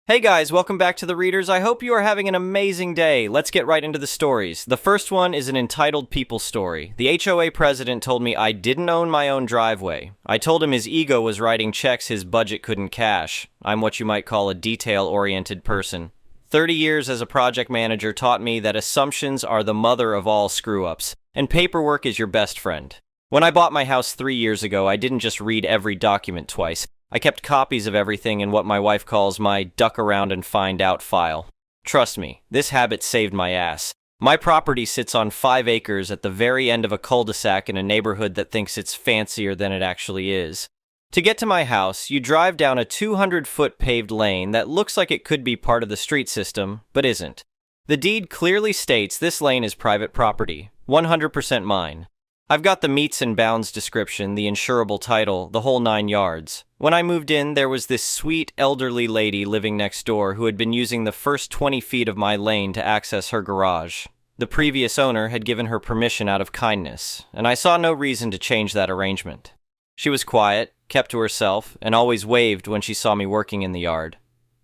Hey guys, welcome back to the Readers. I hope you are having an amazing day. Let's get right into the stories. The first one is an entitled people story. The HOA president told me I didn't own my own driveway. I told him his ego was writing checks his budget couldn't cash. I'm what you might call a detail-oriented person. 30 years as a project manager taught me that assumptions are the mother of all screw-ups, and paperwork is your best friend. When I bought my house 3 years ago, I didn't just read every document twice. I kept copies of everything in what my wife calls my duck around and find out file. Trust me, this habit saved my ass. My property sits on 5 acres at the very end of a cul-de-sac in a neighborhood that thinks it's fancier than it actually is. To get to my house, you drive down a 200-foot paved lane that looks like it could be part of the street system, but isn't. The deed clearly states this lane is private property, 100% mine. I've got the meets and bounds description, the insurable title, the whole 9 yards. When I moved in, there was this sweet, elderly lady living next door who had been using the first 20 feet of my lane to access her garage. The previous owner had given her permission out of kindness, and I saw no reason to change that arrangement. She was quiet, kept to herself, and always waved when she saw me working in the yard.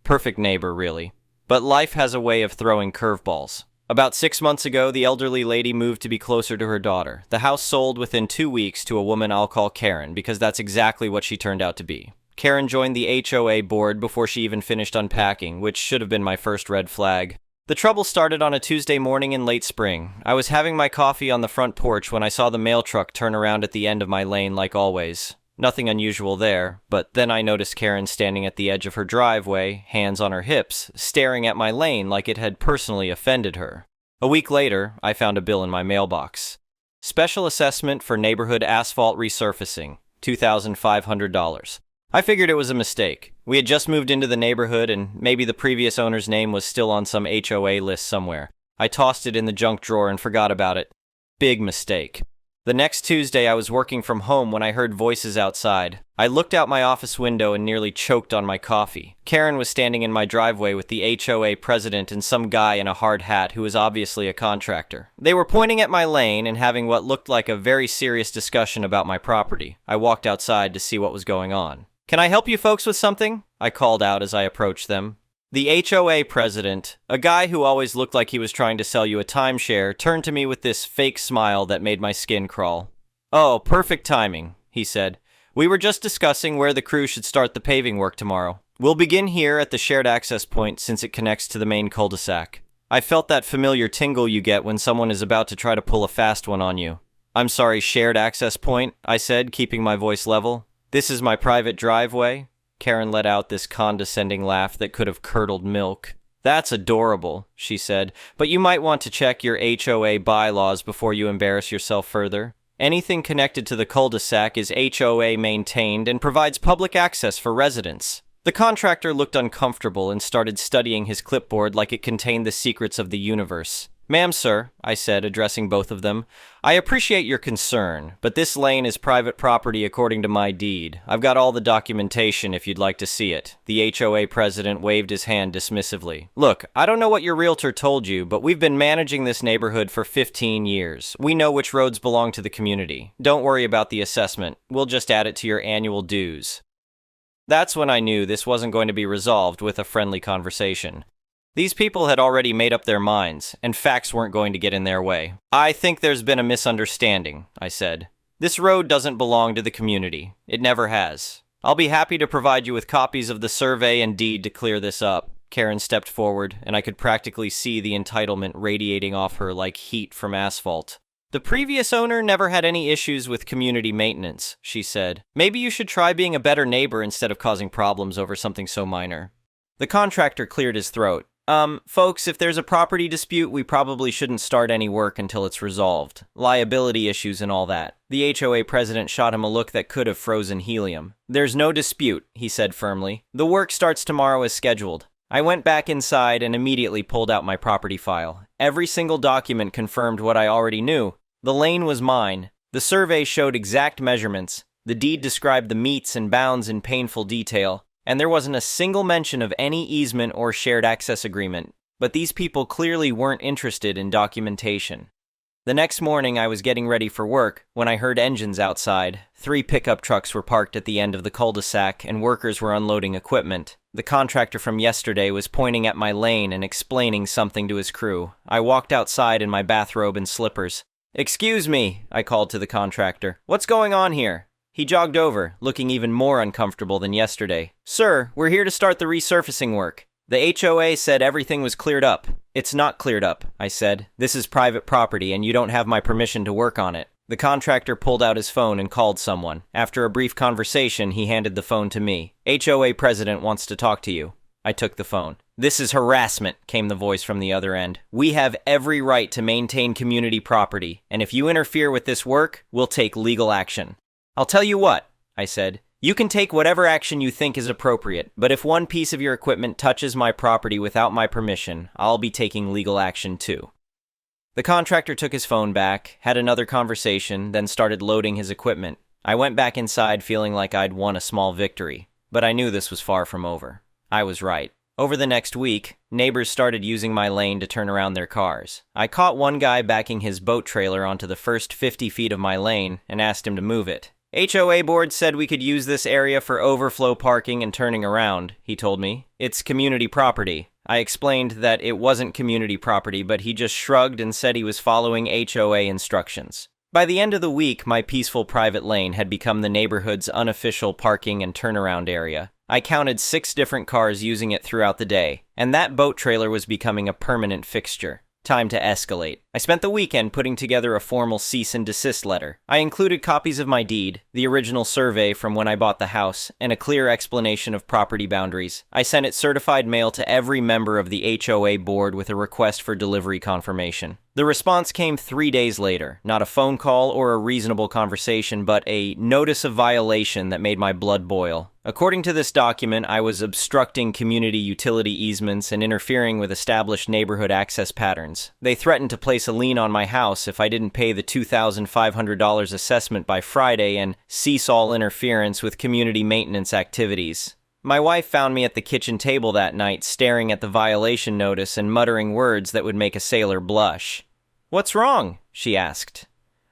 Perfect neighbor, really. But life has a way of throwing curveballs. About 6 months ago, the elderly lady moved to be closer to her daughter. The house sold within 2 weeks to a woman I'll call Karen, because that's exactly what she turned out to be. Karen joined the HOA board before she even finished unpacking, which should have been my first red flag. The trouble started on a Tuesday morning in late spring. I was having my coffee on the front porch when I saw the mail truck turn around at the end of my lane like always. Nothing unusual there, but then I noticed Karen standing at the edge of her driveway, hands on her hips, staring at my lane like it had personally offended her. A week later, I found a bill in my mailbox. Special assessment for neighborhood asphalt resurfacing, $2,500. I figured it was a mistake. We had just moved into the neighborhood and maybe the previous owner's name was still on some HOA list somewhere. I tossed it in the junk drawer and forgot about it. Big mistake. The next Tuesday, I was working from home when I heard voices outside. I looked out my office window and nearly choked on my coffee. Karen was standing in my driveway with the HOA president and some guy in a hard hat who was obviously a contractor. They were pointing at my lane and having what looked like a very serious discussion about my property. I walked outside to see what was going on. "Can I help you folks with something?" I called out as I approached them. The HOA president, a guy who always looked like he was trying to sell you a timeshare, turned to me with this fake smile that made my skin crawl. "Oh, perfect timing," he said. "We were just discussing where the crew should start the paving work tomorrow. We'll begin here at the shared access point since it connects to the main cul-de-sac." I felt that familiar tingle you get when someone is about to try to pull a fast one on you. "I'm sorry, shared access point," I said, keeping my voice level. "This is my private driveway." Karen let out this condescending laugh that could have curdled milk. "That's adorable," she said, "but you might want to check your HOA bylaws before you embarrass yourself further. Anything connected to the cul-de-sac is HOA maintained and provides public access for residents." The contractor looked uncomfortable and started studying his clipboard like it contained the secrets of the universe. "Ma'am, sir," I said, addressing both of them, "I appreciate your concern, but this lane is private property according to my deed. I've got all the documentation if you'd like to see it." The HOA president waved his hand dismissively. "Look, I don't know what your realtor told you, but we've been managing this neighborhood for 15 years. We know which roads belong to the community. Don't worry about the assessment. We'll just add it to your annual dues." That's when I knew this wasn't going to be resolved with a friendly conversation. These people had already made up their minds, and facts weren't going to get in their way. "I think there's been a misunderstanding," I said. "This road doesn't belong to the community. It never has. I'll be happy to provide you with copies of the survey and deed to clear this up." Karen stepped forward, and I could practically see the entitlement radiating off her like heat from asphalt. "The previous owner never had any issues with community maintenance," she said. "Maybe you should try being a better neighbor instead of causing problems over something so minor." The contractor cleared his throat. Folks, if there's a property dispute, we probably shouldn't start any work until it's resolved. Liability issues and all that." The HOA president shot him a look that could have frozen helium. "There's no dispute," he said firmly. "The work starts tomorrow as scheduled." I went back inside and immediately pulled out my property file. Every single document confirmed what I already knew. The lane was mine. The survey showed exact measurements. The deed described the meets and bounds in painful detail. And there wasn't a single mention of any easement or shared access agreement. But these people clearly weren't interested in documentation. The next morning, I was getting ready for work when I heard engines outside. 3 pickup trucks were parked at the end of the cul-de-sac, and workers were unloading equipment. The contractor from yesterday was pointing at my lane and explaining something to his crew. I walked outside in my bathrobe and slippers. "Excuse me," I called to the contractor. "What's going on here?" He jogged over, looking even more uncomfortable than yesterday. "Sir, we're here to start the resurfacing work. The HOA said everything was cleared up." "It's not cleared up," I said. "This is private property and you don't have my permission to work on it." The contractor pulled out his phone and called someone. After a brief conversation, he handed the phone to me. "HOA president wants to talk to you." I took the phone. "This is harassment," came the voice from the other end. "We have every right to maintain community property, and if you interfere with this work, we'll take legal action." "I'll tell you what," I said. "You can take whatever action you think is appropriate, but if one piece of your equipment touches my property without my permission, I'll be taking legal action too." The contractor took his phone back, had another conversation, then started loading his equipment. I went back inside feeling like I'd won a small victory, but I knew this was far from over. I was right. Over the next week, neighbors started using my lane to turn around their cars. I caught one guy backing his boat trailer onto the first 50 feet of my lane and asked him to move it. "HOA board said we could use this area for overflow parking and turning around," he told me. "It's community property." I explained that it wasn't community property, but he just shrugged and said he was following HOA instructions. By the end of the week, my peaceful private lane had become the neighborhood's unofficial parking and turnaround area. I counted 6 different cars using it throughout the day, and that boat trailer was becoming a permanent fixture. Time to escalate. I spent the weekend putting together a formal cease and desist letter. I included copies of my deed, the original survey from when I bought the house, and a clear explanation of property boundaries. I sent it certified mail to every member of the HOA board with a request for delivery confirmation. The response came 3 days later. Not a phone call or a reasonable conversation, but a notice of violation that made my blood boil. According to this document, I was obstructing community utility easements and interfering with established neighborhood access patterns. They threatened to place a lien on my house if I didn't pay the $2,500 assessment by Friday and cease all interference with community maintenance activities. My wife found me at the kitchen table that night, staring at the violation notice and muttering words that would make a sailor blush. "What's wrong?" she asked.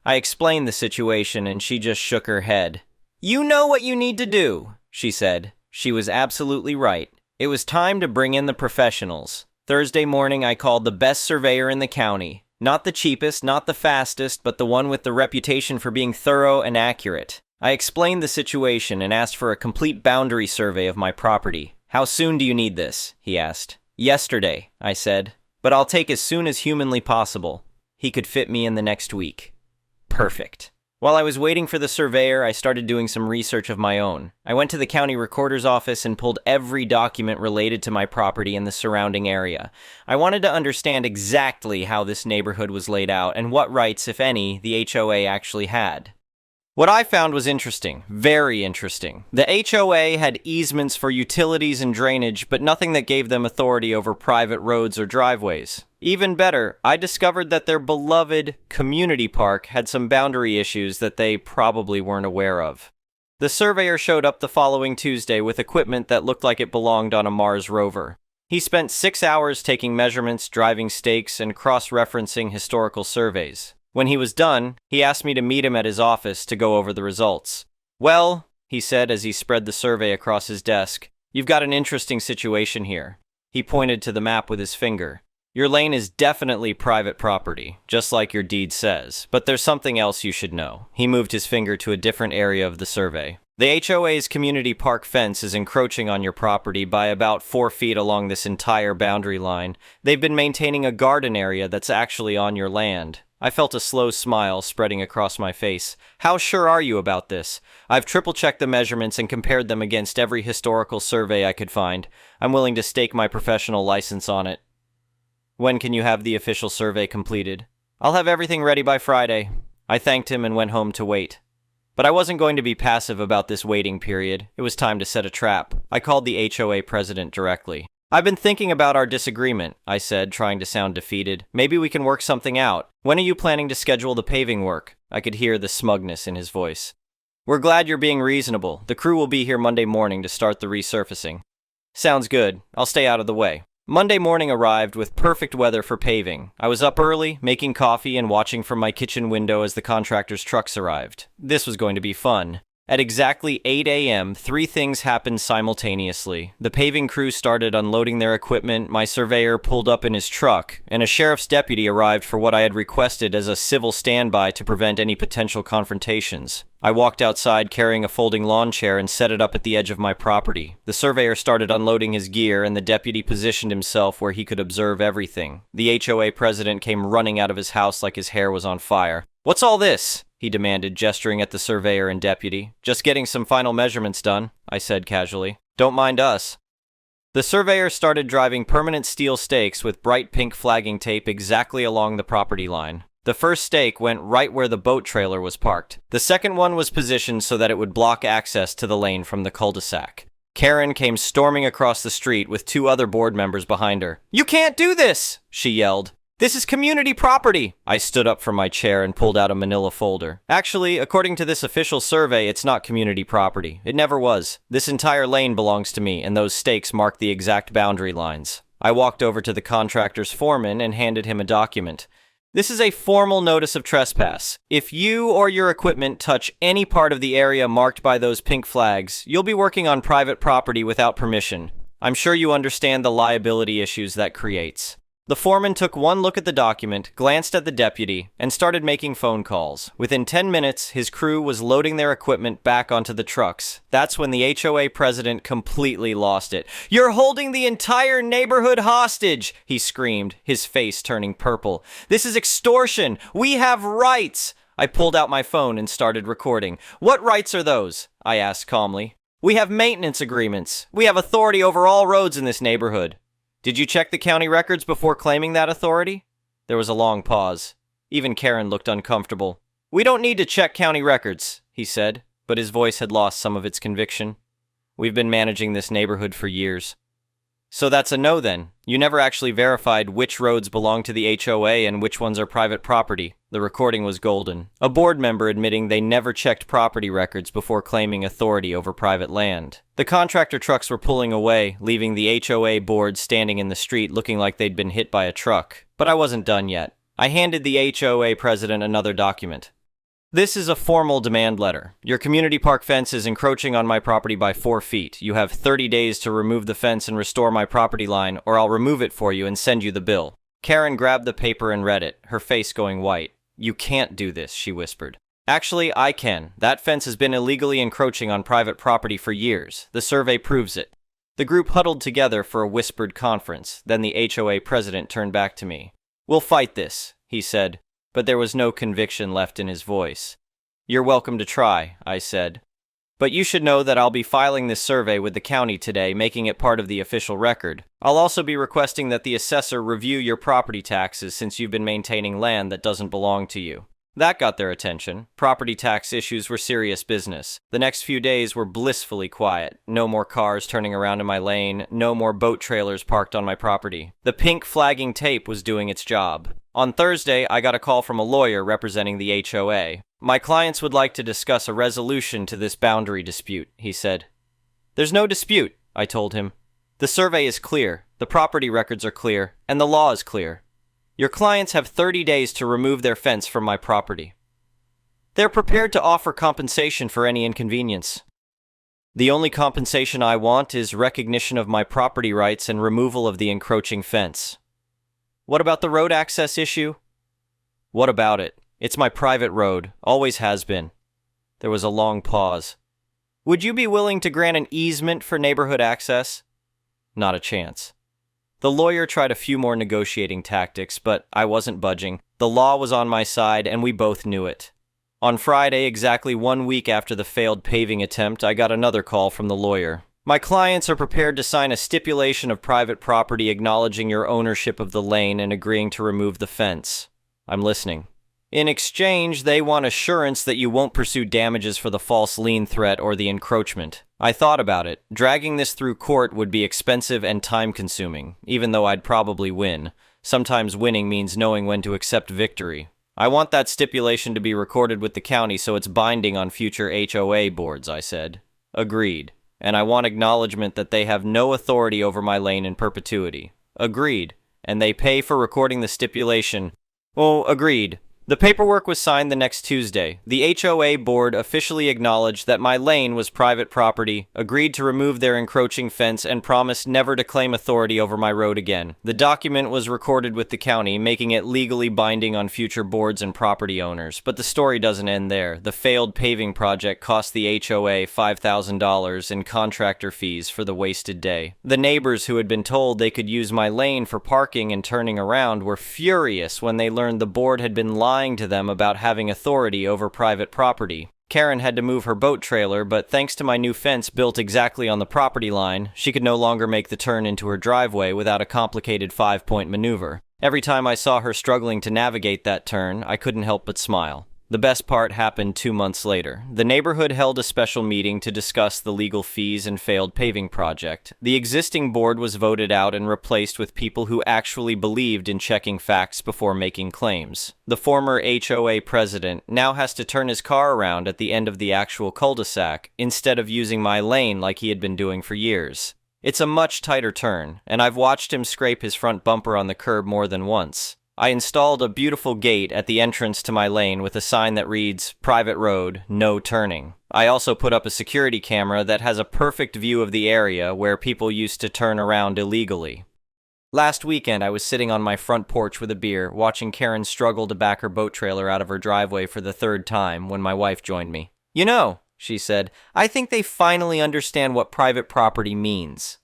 I explained the situation and she just shook her head. "You know what you need to do," she said. She was absolutely right. It was time to bring in the professionals. Thursday morning, I called the best surveyor in the county. Not the cheapest, not the fastest, but the one with the reputation for being thorough and accurate. I explained the situation and asked for a complete boundary survey of my property. "How soon do you need this?" he asked. "Yesterday," I said, "but I'll take as soon as humanly possible." He could fit me in the next week. Perfect. While I was waiting for the surveyor, I started doing some research of my own. I went to the county recorder's office and pulled every document related to my property in the surrounding area. I wanted to understand exactly how this neighborhood was laid out and what rights, if any, the HOA actually had. What I found was interesting, very interesting. The HOA had easements for utilities and drainage, but nothing that gave them authority over private roads or driveways. Even better, I discovered that their beloved community park had some boundary issues that they probably weren't aware of. The surveyor showed up the following Tuesday with equipment that looked like it belonged on a Mars rover. He spent 6 hours taking measurements, driving stakes, and cross-referencing historical surveys. When he was done, he asked me to meet him at his office to go over the results. "Well," he said as he spread the survey across his desk, "you've got an interesting situation here." He pointed to the map with his finger. "Your lane is definitely private property, just like your deed says, but there's something else you should know." He moved his finger to a different area of the survey. "The HOA's community park fence is encroaching on your property by about 4 feet along this entire boundary line. They've been maintaining a garden area that's actually on your land." I felt a slow smile spreading across my face. "How sure are you about this?" "I've triple-checked the measurements and compared them against every historical survey I could find. I'm willing to stake my professional license on it." "When can you have the official survey completed?" "I'll have everything ready by Friday." I thanked him and went home to wait. But I wasn't going to be passive about this waiting period. It was time to set a trap. I called the HOA president directly. "I've been thinking about our disagreement," I said, trying to sound defeated. "Maybe we can work something out. When are you planning to schedule the paving work?" I could hear the smugness in his voice. "We're glad you're being reasonable. The crew will be here Monday morning to start the resurfacing." "Sounds good. I'll stay out of the way." Monday morning arrived with perfect weather for paving. I was up early, making coffee and watching from my kitchen window as the contractor's trucks arrived. This was going to be fun. At exactly 8 a.m., three things happened simultaneously. The paving crew started unloading their equipment, my surveyor pulled up in his truck, and a sheriff's deputy arrived for what I had requested as a civil standby to prevent any potential confrontations. I walked outside carrying a folding lawn chair and set it up at the edge of my property. The surveyor started unloading his gear, and the deputy positioned himself where he could observe everything. The HOA president came running out of his house like his hair was on fire. "What's all this?" he demanded, gesturing at the surveyor and deputy. "Just getting some final measurements done," I said casually. "Don't mind us." The surveyor started driving permanent steel stakes with bright pink flagging tape exactly along the property line. The first stake went right where the boat trailer was parked. The second one was positioned so that it would block access to the lane from the cul-de-sac. Karen came storming across the street with two other board members behind her. "You can't do this!" she yelled. "This is community property!" I stood up from my chair and pulled out a manila folder. "Actually, according to this official survey, it's not community property. It never was. This entire lane belongs to me, and those stakes mark the exact boundary lines." I walked over to the contractor's foreman and handed him a document. "This is a formal notice of trespass. If you or your equipment touch any part of the area marked by those pink flags, you'll be working on private property without permission. I'm sure you understand the liability issues that creates." The foreman took one look at the document, glanced at the deputy, and started making phone calls. Within 10 minutes, his crew was loading their equipment back onto the trucks. That's when the HOA president completely lost it. "You're holding the entire neighborhood hostage!" he screamed, his face turning purple. "This is extortion! We have rights!" I pulled out my phone and started recording. "What rights are those?" I asked calmly. "We have maintenance agreements. We have authority over all roads in this neighborhood." "Did you check the county records before claiming that authority?" There was a long pause. Even Karen looked uncomfortable. "We don't need to check county records," he said, but his voice had lost some of its conviction. "We've been managing this neighborhood for years." "So that's a no then. You never actually verified which roads belong to the HOA and which ones are private property." The recording was golden. A board member admitting they never checked property records before claiming authority over private land. The contractor trucks were pulling away, leaving the HOA board standing in the street looking like they'd been hit by a truck. But I wasn't done yet. I handed the HOA president another document. "This is a formal demand letter. Your community park fence is encroaching on my property by 4 feet. You have 30 days to remove the fence and restore my property line, or I'll remove it for you and send you the bill." Karen grabbed the paper and read it, her face going white. "You can't do this," she whispered. "Actually, I can. That fence has been illegally encroaching on private property for years. The survey proves it." The group huddled together for a whispered conference. Then the HOA president turned back to me. "We'll fight this," he said, but there was no conviction left in his voice. "You're welcome to try," I said. "But you should know that I'll be filing this survey with the county today, making it part of the official record. I'll also be requesting that the assessor review your property taxes since you've been maintaining land that doesn't belong to you." That got their attention. Property tax issues were serious business. The next few days were blissfully quiet. No more cars turning around in my lane, no more boat trailers parked on my property. The pink flagging tape was doing its job. On Thursday, I got a call from a lawyer representing the HOA. "My clients would like to discuss a resolution to this boundary dispute," he said. "There's no dispute," I told him. "The survey is clear, the property records are clear, and the law is clear. Your clients have 30 days to remove their fence from my property. They're prepared to offer compensation for any inconvenience. The only compensation I want is recognition of my property rights and removal of the encroaching fence." "What about the road access issue?" "What about it? It's my private road, always has been." There was a long pause. "Would you be willing to grant an easement for neighborhood access?" Not a chance. The lawyer tried a few more negotiating tactics, but I wasn't budging. The law was on my side, and we both knew it. On Friday, exactly 1 week after the failed paving attempt, I got another call from the lawyer. "My clients are prepared to sign a stipulation of private property acknowledging your ownership of the lane and agreeing to remove the fence." I'm listening. "In exchange, they want assurance that you won't pursue damages for the false lien threat or the encroachment." I thought about it. Dragging this through court would be expensive and time-consuming, even though I'd probably win. Sometimes winning means knowing when to accept victory. "I want that stipulation to be recorded with the county so it's binding on future HOA boards," I said. "Agreed. And I want acknowledgement that they have no authority over my lane in perpetuity." Agreed. And they pay for recording the stipulation. Oh, agreed. The paperwork was signed the next Tuesday. The HOA board officially acknowledged that my lane was private property, agreed to remove their encroaching fence, and promised never to claim authority over my road again. The document was recorded with the county, making it legally binding on future boards and property owners. But the story doesn't end there. The failed paving project cost the HOA $5,000 in contractor fees for the wasted day. The neighbors who had been told they could use my lane for parking and turning around were furious when they learned the board had been lying to them about having authority over private property. Karen had to move her boat trailer, but thanks to my new fence built exactly on the property line, she could no longer make the turn into her driveway without a complicated 5-point maneuver. Every time I saw her struggling to navigate that turn, I couldn't help but smile. The best part happened 2 months later. The neighborhood held a special meeting to discuss the legal fees and failed paving project. The existing board was voted out and replaced with people who actually believed in checking facts before making claims. The former HOA president now has to turn his car around at the end of the actual cul-de-sac instead of using my lane like he had been doing for years. It's a much tighter turn, and I've watched him scrape his front bumper on the curb more than once. I installed a beautiful gate at the entrance to my lane with a sign that reads, "Private road, no turning." I also put up a security camera that has a perfect view of the area where people used to turn around illegally. Last weekend, I was sitting on my front porch with a beer, watching Karen struggle to back her boat trailer out of her driveway for the 3rd time when my wife joined me. "You know," she said, "I think they finally understand what private property means."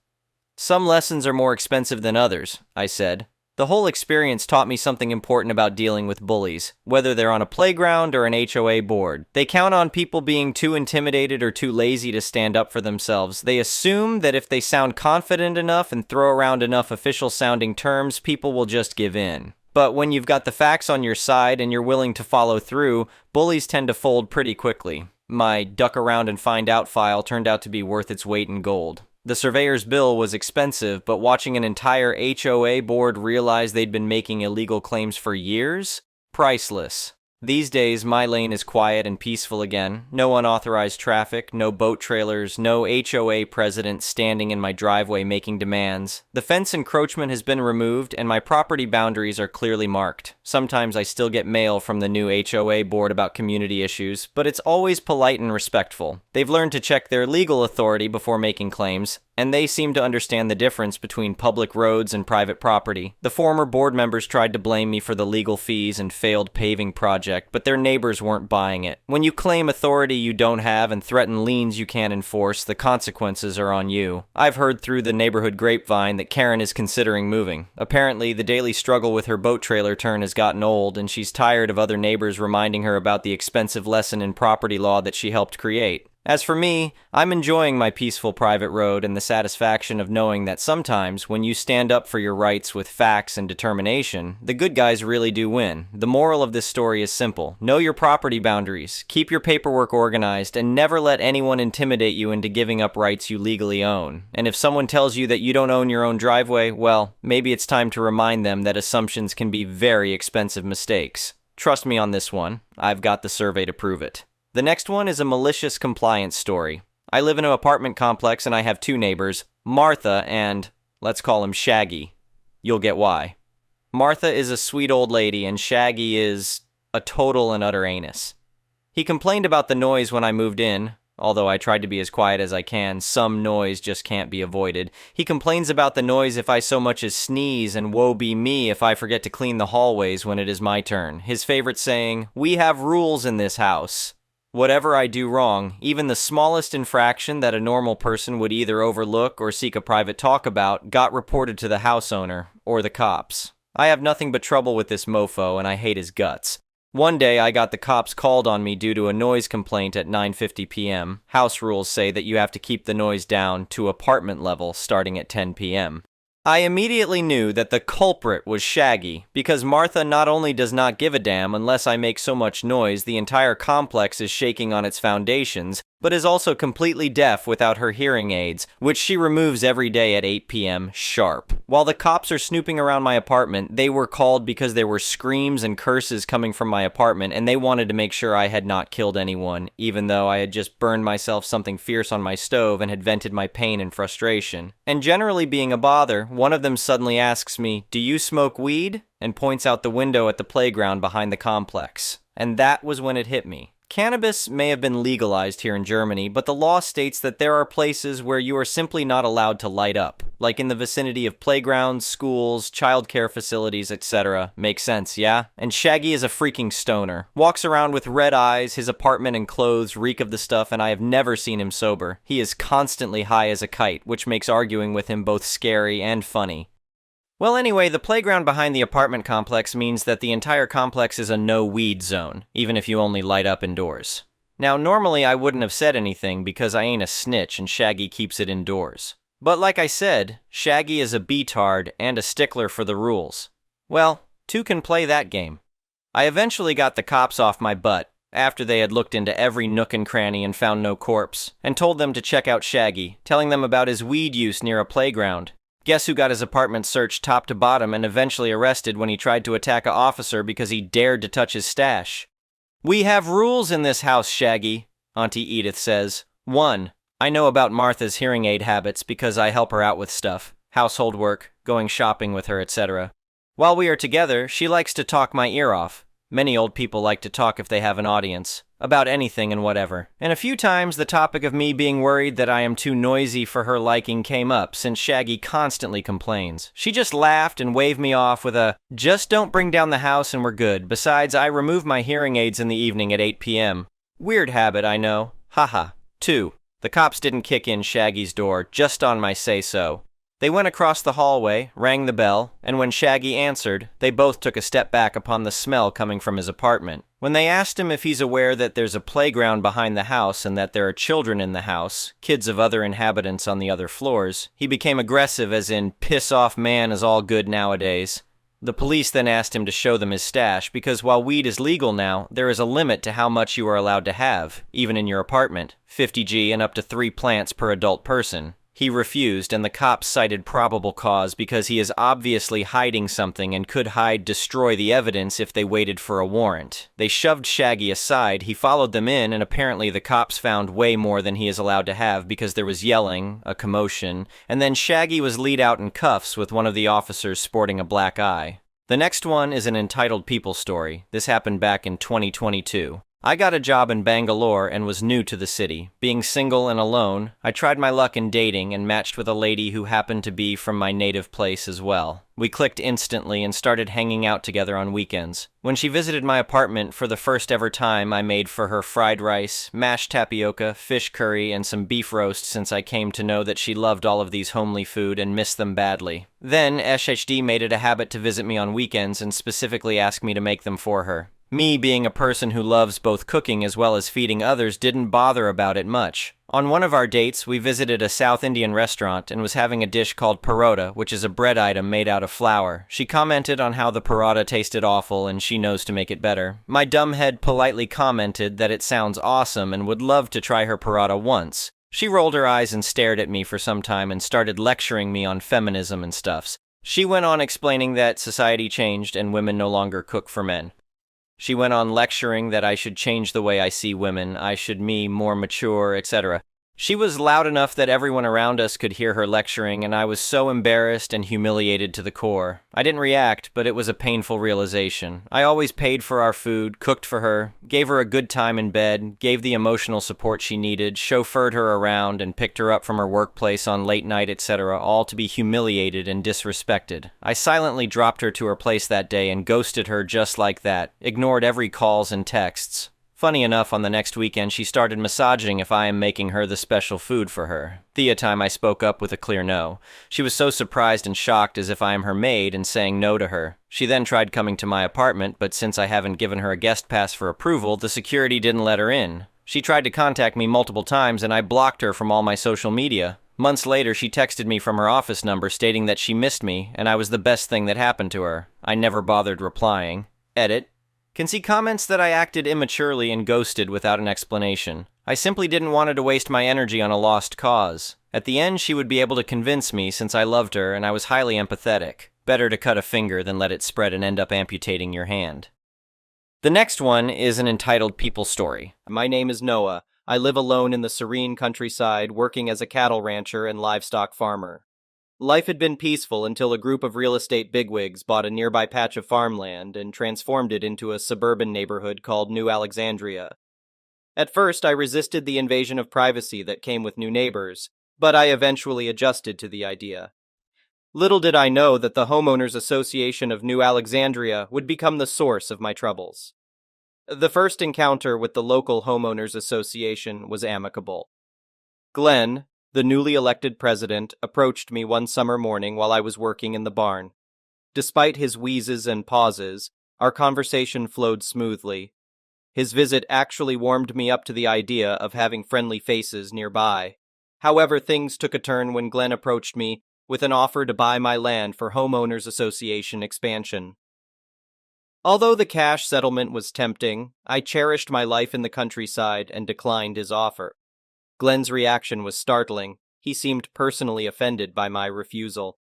"Some lessons are more expensive than others," I said. The whole experience taught me something important about dealing with bullies, whether they're on a playground or an HOA board. They count on people being too intimidated or too lazy to stand up for themselves. They assume that if they sound confident enough and throw around enough official-sounding terms, people will just give in. But when you've got the facts on your side and you're willing to follow through, bullies tend to fold pretty quickly. My duck around and find out file turned out to be worth its weight in gold. The surveyor's bill was expensive, but watching an entire HOA board realize they'd been making illegal claims for years? Priceless. These days, my lane is quiet and peaceful again. No unauthorized traffic, no boat trailers, no HOA president standing in my driveway making demands. The fence encroachment has been removed, and my property boundaries are clearly marked. Sometimes I still get mail from the new HOA board about community issues, but it's always polite and respectful. They've learned to check their legal authority before making claims, and they seem to understand the difference between public roads and private property. The former board members tried to blame me for the legal fees and failed paving project, but their neighbors weren't buying it. When you claim authority you don't have and threaten liens you can't enforce, the consequences are on you. I've heard through the neighborhood grapevine that Karen is considering moving. Apparently, the daily struggle with her boat trailer turn has gotten old, and she's tired of other neighbors reminding her about the expensive lesson in property law that she helped create. As for me, I'm enjoying my peaceful private road and the satisfaction of knowing that sometimes, when you stand up for your rights with facts and determination, the good guys really do win. The moral of this story is simple. Know your property boundaries, keep your paperwork organized, and never let anyone intimidate you into giving up rights you legally own. And if someone tells you that you don't own your own driveway, well, maybe it's time to remind them that assumptions can be very expensive mistakes. Trust me on this one. I've got the survey to prove it. The next one is a malicious compliance story. I live in an apartment complex and I have 2 neighbors, Martha and, let's call him Shaggy. You'll get why. Martha is a sweet old lady and Shaggy is a total and utter anus. He complained about the noise when I moved in. Although I tried to be as quiet as I can, some noise just can't be avoided. He complains about the noise if I so much as sneeze, and woe be me if I forget to clean the hallways when it is my turn. His favorite saying, "We have rules in this house." Whatever I do wrong, even the smallest infraction that a normal person would either overlook or seek a private talk about, got reported to the house owner, or the cops. I have nothing but trouble with this mofo, and I hate his guts. One day I got the cops called on me due to a noise complaint at 9:50 p.m. House rules say that you have to keep the noise down to apartment level starting at 10 p.m. I immediately knew that the culprit was Shaggy, because Martha not only does not give a damn unless I make so much noise the entire complex is shaking on its foundations, but is also completely deaf without her hearing aids, which she removes every day at 8 p.m. sharp. While the cops are snooping around my apartment, they were called because there were screams and curses coming from my apartment, and they wanted to make sure I had not killed anyone, even though I had just burned myself something fierce on my stove and had vented my pain and frustration. And generally being a bother, one of them suddenly asks me, "Do you smoke weed?" and points out the window at the playground behind the complex. And that was when it hit me. Cannabis may have been legalized here in Germany, but the law states that there are places where you are simply not allowed to light up, like in the vicinity of playgrounds, schools, childcare facilities, etc. Makes sense, yeah? And Shaggy is a freaking stoner. Walks around with red eyes, his apartment and clothes reek of the stuff, and I have never seen him sober. He is constantly high as a kite, which makes arguing with him both scary and funny. Well, anyway, the playground behind the apartment complex means that the entire complex is a no-weed zone, even if you only light up indoors. Now, normally I wouldn't have said anything because I ain't a snitch and Shaggy keeps it indoors. But like I said, Shaggy is a beatard and a stickler for the rules. Well, two can play that game. I eventually got the cops off my butt, after they had looked into every nook and cranny and found no corpse, and told them to check out Shaggy, telling them about his weed use near a playground. Guess who got his apartment searched top to bottom and eventually arrested when he tried to attack an officer because he dared to touch his stash? "We have rules in this house, Shaggy," Auntie Edith says. 1. I know about Martha's hearing aid habits because I help her out with stuff, household work, going shopping with her, etc. While we are together, she likes to talk my ear off. Many old people like to talk if they have an audience, about anything and whatever. And a few times the topic of me being worried that I am too noisy for her liking came up since Shaggy constantly complains. She just laughed and waved me off with a, "Just don't bring down the house and we're good. Besides, I remove my hearing aids in the evening at 8 p.m. Weird habit, I know. Haha. 2. The cops didn't kick in Shaggy's door just on my say-so. They went across the hallway, rang the bell, and when Shaggy answered, they both took a step back upon the smell coming from his apartment. When they asked him if he's aware that there's a playground behind the house and that there are children in the house, kids of other inhabitants on the other floors, he became aggressive as in, "Piss off man is all good nowadays." The police then asked him to show them his stash because while weed is legal now, there is a limit to how much you are allowed to have, even in your apartment, 50 g and up to 3 plants per adult person. He refused, and the cops cited probable cause because he is obviously hiding something and could destroy the evidence if they waited for a warrant. They shoved Shaggy aside, he followed them in, and apparently the cops found way more than he is allowed to have because there was yelling, a commotion, and then Shaggy was lead out in cuffs with one of the officers sporting a black eye. The next one is an entitled people story. This happened back in 2022. I got a job in Bangalore and was new to the city. Being single and alone, I tried my luck in dating and matched with a lady who happened to be from my native place as well. We clicked instantly and started hanging out together on weekends. When she visited my apartment for the first ever time, I made for her fried rice, mashed tapioca, fish curry, and some beef roast since I came to know that she loved all of these homely food and missed them badly. Then, SHD made it a habit to visit me on weekends and specifically ask me to make them for her. Me, being a person who loves both cooking as well as feeding others, didn't bother about it much. On one of our dates, we visited a South Indian restaurant and was having a dish called parota, which is a bread item made out of flour. She commented on how the parota tasted awful and she knows to make it better. My dumb head politely commented that it sounds awesome and would love to try her parota once. She rolled her eyes and stared at me for some time and started lecturing me on feminism and stuffs. She went on explaining that society changed and women no longer cook for men. She went on lecturing that I should change the way I see women, I should be more mature, etc. She was loud enough that everyone around us could hear her lecturing, and I was so embarrassed and humiliated to the core. I didn't react, but it was a painful realization. I always paid for our food, cooked for her, gave her a good time in bed, gave the emotional support she needed, chauffeured her around, and picked her up from her workplace on late night, etc., all to be humiliated and disrespected. I silently dropped her to her place that day and ghosted her just like that, ignored every calls and texts. Funny enough, on the next weekend, she started massaging if I am making her the special food for her. The time I spoke up with a clear no. She was so surprised and shocked as if I am her maid and saying no to her. She then tried coming to my apartment, but since I haven't given her a guest pass for approval, the security didn't let her in. She tried to contact me multiple times and I blocked her from all my social media. Months later, she texted me from her office number stating that she missed me and I was the best thing that happened to her. I never bothered replying. Edit. Can see comments that I acted immaturely and ghosted without an explanation. I simply didn't want to waste my energy on a lost cause. At the end, she would be able to convince me since I loved her and I was highly empathetic. Better to cut a finger than let it spread and end up amputating your hand. The next one is an entitled people story. My name is Noah. I live alone in the serene countryside, working as a cattle rancher and livestock farmer. Life had been peaceful until a group of real estate bigwigs bought a nearby patch of farmland and transformed it into a suburban neighborhood called New Alexandria. At first, I resisted the invasion of privacy that came with new neighbors, but I eventually adjusted to the idea. Little did I know that the Homeowners Association of New Alexandria would become the source of my troubles. The first encounter with the local Homeowners Association was amicable. Glenn, the newly elected president, approached me one summer morning while I was working in the barn. Despite his wheezes and pauses, our conversation flowed smoothly. His visit actually warmed me up to the idea of having friendly faces nearby. However, things took a turn when Glenn approached me with an offer to buy my land for Homeowners Association expansion. Although the cash settlement was tempting, I cherished my life in the countryside and declined his offer. Glenn's reaction was startling. He seemed personally offended by my refusal.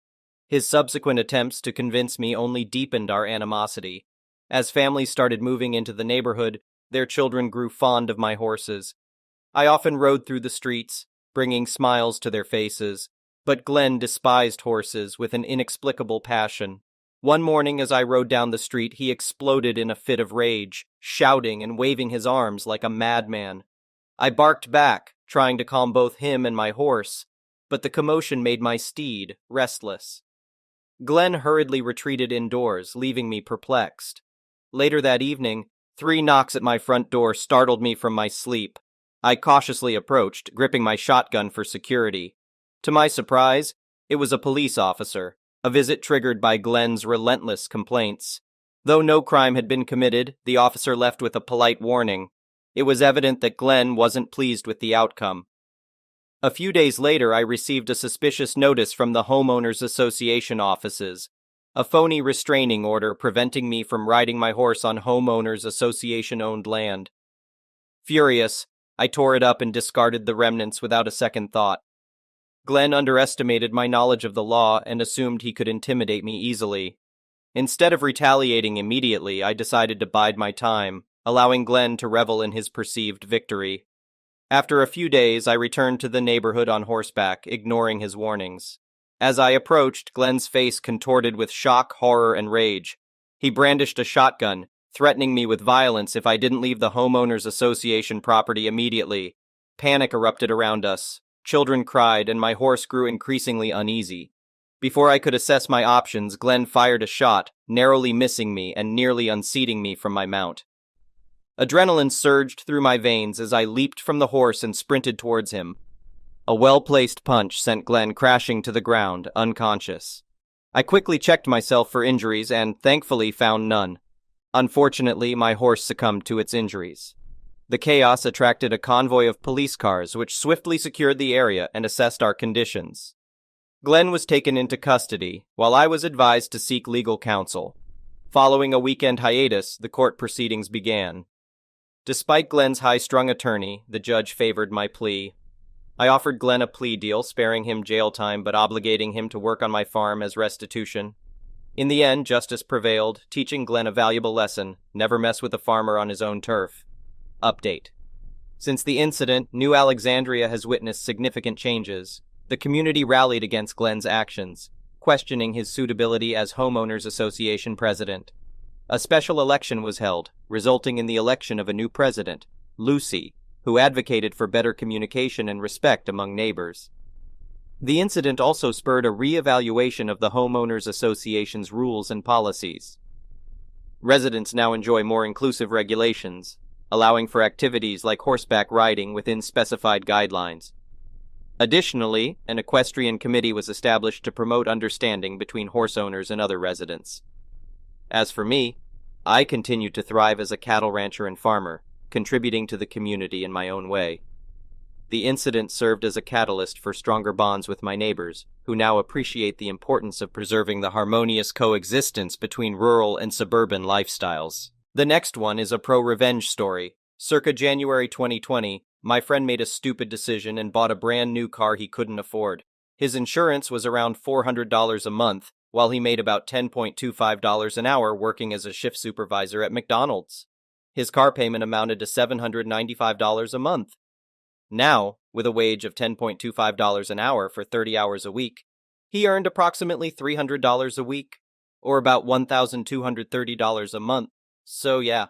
His subsequent attempts to convince me only deepened our animosity. As families started moving into the neighborhood, their children grew fond of my horses. I often rode through the streets, bringing smiles to their faces, but Glenn despised horses with an inexplicable passion. One morning as I rode down the street, he exploded in a fit of rage, shouting and waving his arms like a madman. I barked back, trying to calm both him and my horse, but the commotion made my steed restless. Glenn hurriedly retreated indoors, leaving me perplexed. Later that evening, 3 knocks at my front door startled me from my sleep. I cautiously approached, gripping my shotgun for security. To my surprise, it was a police officer, a visit triggered by Glenn's relentless complaints. Though no crime had been committed, the officer left with a polite warning. It was evident that Glenn wasn't pleased with the outcome. A few days later, I received a suspicious notice from the Homeowners Association offices, a phony restraining order preventing me from riding my horse on Homeowners Association-owned land. Furious, I tore it up and discarded the remnants without a second thought. Glenn underestimated my knowledge of the law and assumed he could intimidate me easily. Instead of retaliating immediately, I decided to bide my time, allowing Glenn to revel in his perceived victory. After a few days, I returned to the neighborhood on horseback, ignoring his warnings. As I approached, Glenn's face contorted with shock, horror, and rage. He brandished a shotgun, threatening me with violence if I didn't leave the Homeowners Association property immediately. Panic erupted around us. Children cried, and my horse grew increasingly uneasy. Before I could assess my options, Glenn fired a shot, narrowly missing me and nearly unseating me from my mount. Adrenaline surged through my veins as I leaped from the horse and sprinted towards him. A well-placed punch sent Glenn crashing to the ground, unconscious. I quickly checked myself for injuries and, thankfully, found none. Unfortunately, my horse succumbed to its injuries. The chaos attracted a convoy of police cars, which swiftly secured the area and assessed our conditions. Glenn was taken into custody, while I was advised to seek legal counsel. Following a weekend hiatus, the court proceedings began. Despite Glenn's high-strung attorney, the judge favored my plea. I offered Glenn a plea deal, sparing him jail time but obligating him to work on my farm as restitution. In the end, justice prevailed, teaching Glenn a valuable lesson: never mess with a farmer on his own turf. Update. Since the incident, New Alexandria has witnessed significant changes. The community rallied against Glenn's actions, questioning his suitability as Homeowners Association president. A special election was held, resulting in the election of a new president, Lucy, who advocated for better communication and respect among neighbors. The incident also spurred a re-evaluation of the Homeowners Association's rules and policies. Residents now enjoy more inclusive regulations, allowing for activities like horseback riding within specified guidelines. Additionally, an equestrian committee was established to promote understanding between horse owners and other residents. As for me, I continue to thrive as a cattle rancher and farmer, contributing to the community in my own way. The incident served as a catalyst for stronger bonds with my neighbors, who now appreciate the importance of preserving the harmonious coexistence between rural and suburban lifestyles. The next one is a pro-revenge story. Circa January 2020, my friend made a stupid decision and bought a brand new car he couldn't afford. His insurance was around $400 a month, while he made about $10.25 an hour working as a shift supervisor at McDonald's. His car payment amounted to $795 a month. Now, with a wage of $10.25 an hour for 30 hours a week, he earned approximately $300 a week, or about $1,230 a month. So yeah.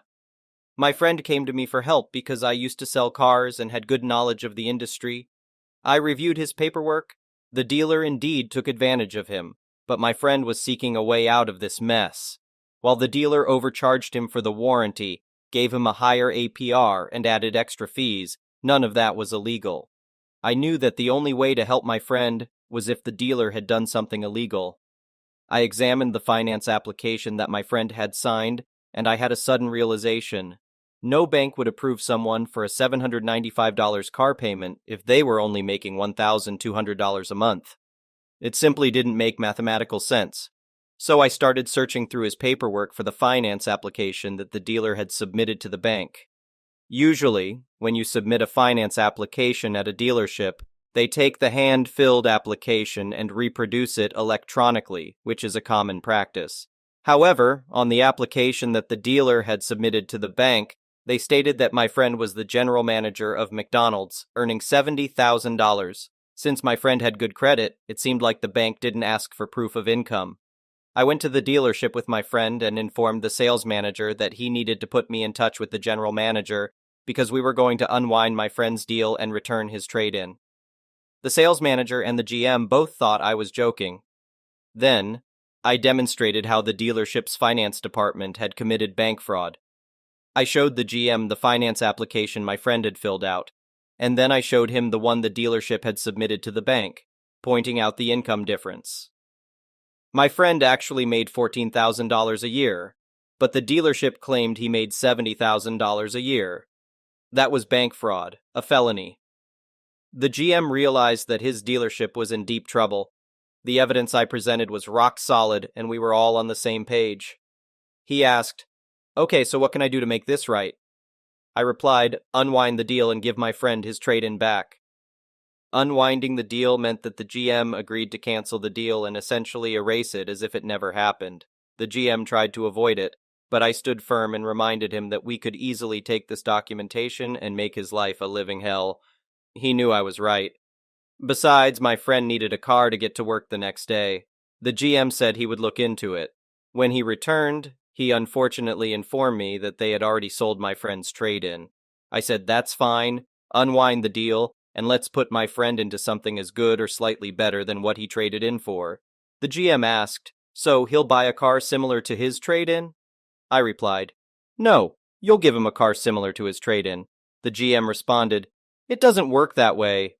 My friend came to me for help because I used to sell cars and had good knowledge of the industry. I reviewed his paperwork. The dealer indeed took advantage of him, but my friend was seeking a way out of this mess. While the dealer overcharged him for the warranty, gave him a higher APR, and added extra fees, none of that was illegal. I knew that the only way to help my friend was if the dealer had done something illegal. I examined the finance application that my friend had signed, and I had a sudden realization. No bank would approve someone for a $795 car payment if they were only making $1,200 a month. It simply didn't make mathematical sense. So I started searching through his paperwork for the finance application that the dealer had submitted to the bank. Usually, when you submit a finance application at a dealership, they take the hand-filled application and reproduce it electronically, which is a common practice. However, on the application that the dealer had submitted to the bank, they stated that my friend was the general manager of McDonald's, earning $70,000. Since my friend had good credit, it seemed like the bank didn't ask for proof of income. I went to the dealership with my friend and informed the sales manager that he needed to put me in touch with the general manager because we were going to unwind my friend's deal and return his trade-in. The sales manager and the GM both thought I was joking. Then, I demonstrated how the dealership's finance department had committed bank fraud. I showed the GM the finance application my friend had filled out, and then I showed him the one the dealership had submitted to the bank, pointing out the income difference. My friend actually made $14,000 a year, but the dealership claimed he made $70,000 a year. That was bank fraud, a felony. The GM realized that his dealership was in deep trouble. The evidence I presented was rock solid, and we were all on the same page. He asked, "Okay, so what can I do to make this right?" I replied, "Unwind the deal and give my friend his trade-in back." Unwinding the deal meant that the GM agreed to cancel the deal and essentially erase it as if it never happened. The GM tried to avoid it, but I stood firm and reminded him that we could easily take this documentation and make his life a living hell. He knew I was right. Besides, my friend needed a car to get to work the next day. The GM said he would look into it. When he returned, he unfortunately informed me that they had already sold my friend's trade-in. I said, "That's fine, unwind the deal, and let's put my friend into something as good or slightly better than what he traded in for." The GM asked, "So he'll buy a car similar to his trade-in?" I replied, "No, you'll give him a car similar to his trade-in." The GM responded, "It doesn't work that way."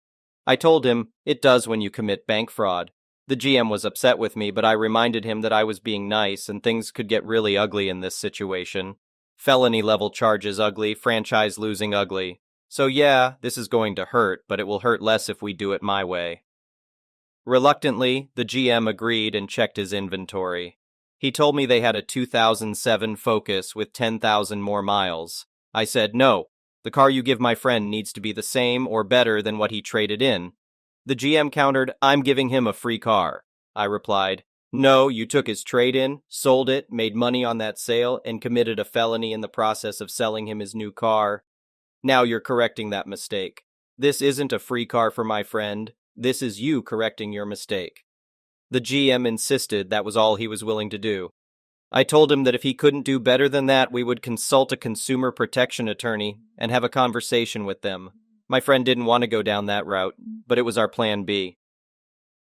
I told him, "It does when you commit bank fraud." The GM was upset with me, but I reminded him that I was being nice and things could get really ugly in this situation. Felony-level charges ugly, franchise losing ugly. So yeah, this is going to hurt, but it will hurt less if we do it my way. Reluctantly, the GM agreed and checked his inventory. He told me they had a 2007 Focus with 10,000 more miles. I said, "No, the car you give my friend needs to be the same or better than what he traded in." The GM countered, "I'm giving him a free car." I replied, "No, you took his trade-in, sold it, made money on that sale, and committed a felony in the process of selling him his new car. Now you're correcting that mistake. This isn't a free car for my friend. This is you correcting your mistake." The GM insisted that was all he was willing to do. I told him that if he couldn't do better than that, we would consult a consumer protection attorney and have a conversation with them. My friend didn't want to go down that route, but it was our plan B.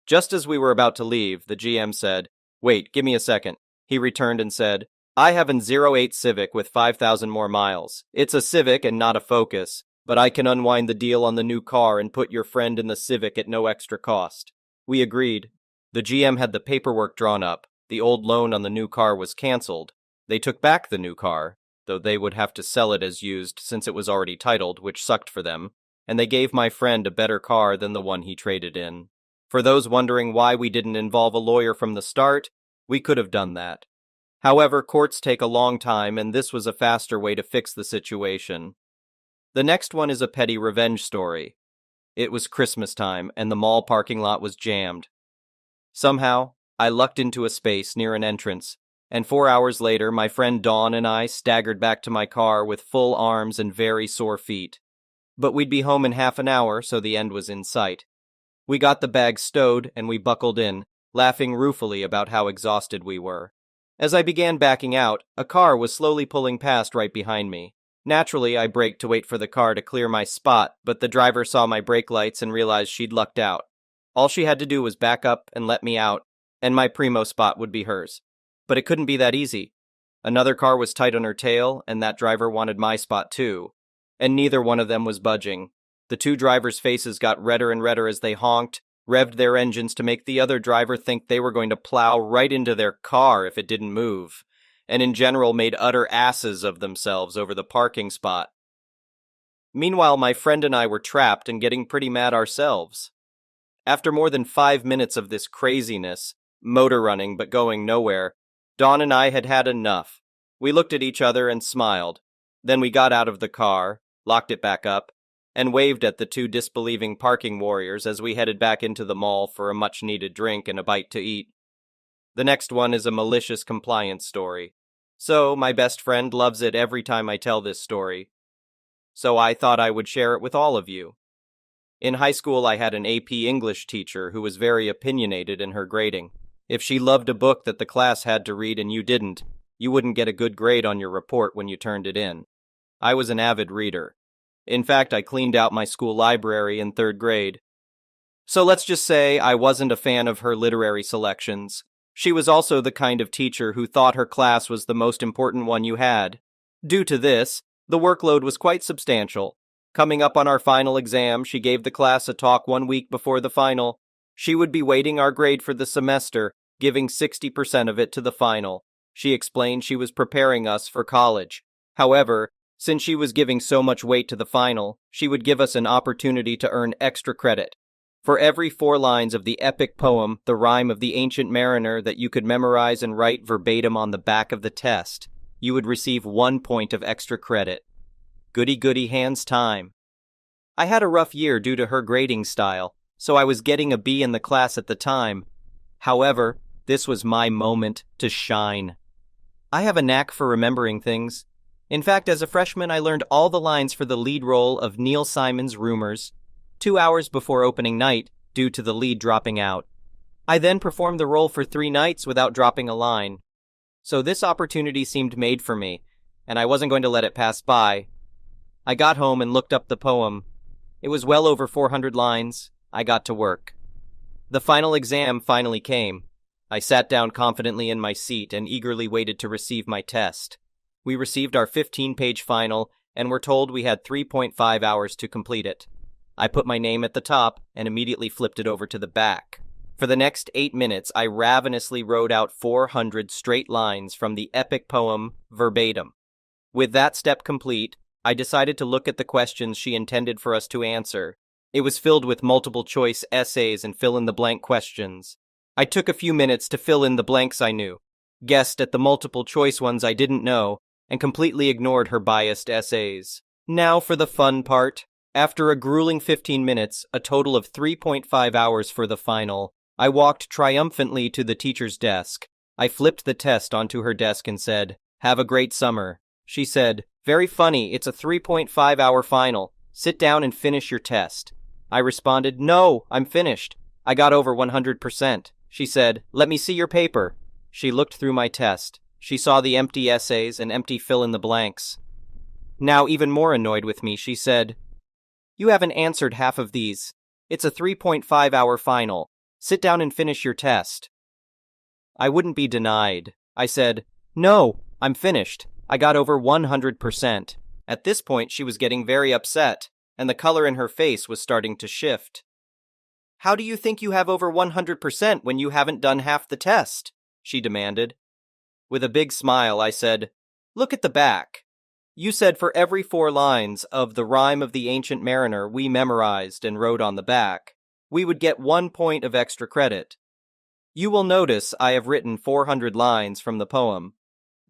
Just as we were about to leave, the GM said, "Wait, give me a second." He returned and said, "I have an 08 Civic with 5,000 more miles. It's a Civic and not a Focus, but I can unwind the deal on the new car and put your friend in the Civic at no extra cost." We agreed. The GM had the paperwork drawn up. The old loan on the new car was canceled. They took back the new car, though they would have to sell it as used since it was already titled, which sucked for them, and they gave my friend a better car than the one he traded in. For those wondering why we didn't involve a lawyer from the start, we could have done that. However, courts take a long time, and this was a faster way to fix the situation. The next one is a petty revenge story. It was Christmas time, and the mall parking lot was jammed. Somehow, I lucked into a space near an entrance, and 4 hours later, my friend Dawn and I staggered back to my car with full arms and very sore feet. But we'd be home in half an hour, so the end was in sight. We got the bag stowed, and we buckled in, laughing ruefully about how exhausted we were. As I began backing out, a car was slowly pulling past right behind me. Naturally, I braked to wait for the car to clear my spot, but the driver saw my brake lights and realized she'd lucked out. All she had to do was back up and let me out, and my primo spot would be hers. But it couldn't be that easy. Another car was tight on her tail, and that driver wanted my spot too. And neither one of them was budging. The two drivers' faces got redder and redder as they honked, revved their engines to make the other driver think they were going to plow right into their car if it didn't move, and in general made utter asses of themselves over the parking spot. Meanwhile, my friend and I were trapped and getting pretty mad ourselves. After more than 5 minutes of this craziness, motor running but going nowhere, Dawn and I had had enough. We looked at each other and smiled. Then we got out of the car, locked it back up, and waved at the two disbelieving parking warriors as we headed back into the mall for a much-needed drink and a bite to eat. The next one is a malicious compliance story. So, my best friend loves it every time I tell this story. So I thought I would share it with all of you. In high school, I had an AP English teacher who was very opinionated in her grading. If she loved a book that the class had to read and you didn't, you wouldn't get a good grade on your report when you turned it in. I was an avid reader. In fact, I cleaned out my school library in 3rd grade. So let's just say I wasn't a fan of her literary selections. She was also the kind of teacher who thought her class was the most important one you had. Due to this, the workload was quite substantial. Coming up on our final exam, she gave the class a talk 1 week before the final. She would be weighting our grade for the semester, giving 60% of it to the final. She explained she was preparing us for college. However, since she was giving so much weight to the final, she would give us an opportunity to earn extra credit. For every 4 lines of the epic poem, The Rime of the Ancient Mariner, that you could memorize and write verbatim on the back of the test, you would receive 1 point of extra credit. Goody goody hands time. I had a rough year due to her grading style, so I was getting a B in the class at the time. However, this was my moment to shine. I have a knack for remembering things. In fact, as a freshman, I learned all the lines for the lead role of Neil Simon's Rumors, 2 hours before opening night, due to the lead dropping out. I then performed the role for 3 nights without dropping a line. So this opportunity seemed made for me, and I wasn't going to let it pass by. I got home and looked up the poem. It was well over 400 lines. I got to work. The final exam finally came. I sat down confidently in my seat and eagerly waited to receive my test. We received our 15-page final and were told we had 3.5 hours to complete it. I put my name at the top and immediately flipped it over to the back. For the next 8 minutes, I ravenously wrote out 400 straight lines from the epic poem verbatim. With that step complete, I decided to look at the questions she intended for us to answer. It was filled with multiple-choice essays and fill-in-the-blank questions. I took a few minutes to fill in the blanks I knew, guessed at the multiple-choice ones I didn't know, and completely ignored her biased essays. Now for the fun part. After a grueling 15 minutes, a total of 3.5 hours for the final, I walked triumphantly to the teacher's desk. I flipped the test onto her desk and said, "Have a great summer." She said, "Very funny, it's a 3.5-hour final. Sit down and finish your test." I responded, "No, I'm finished. I got over 100%. She said, "Let me see your paper." She looked through my test. She saw the empty essays and empty fill-in-the-blanks. Now, even more annoyed with me, she said, "You haven't answered half of these. It's a 3.5-hour final. Sit down and finish your test." I wouldn't be denied. I said, "No, I'm finished. I got over 100%. At this point, she was getting very upset, and the color in her face was starting to shift. "How do you think you have over 100% when you haven't done half the test?" she demanded. With a big smile, I said, "Look at the back. You said for every 4 lines of The Rime of the Ancient Mariner we memorized and wrote on the back, we would get 1 point of extra credit. You will notice I have written 400 lines from the poem.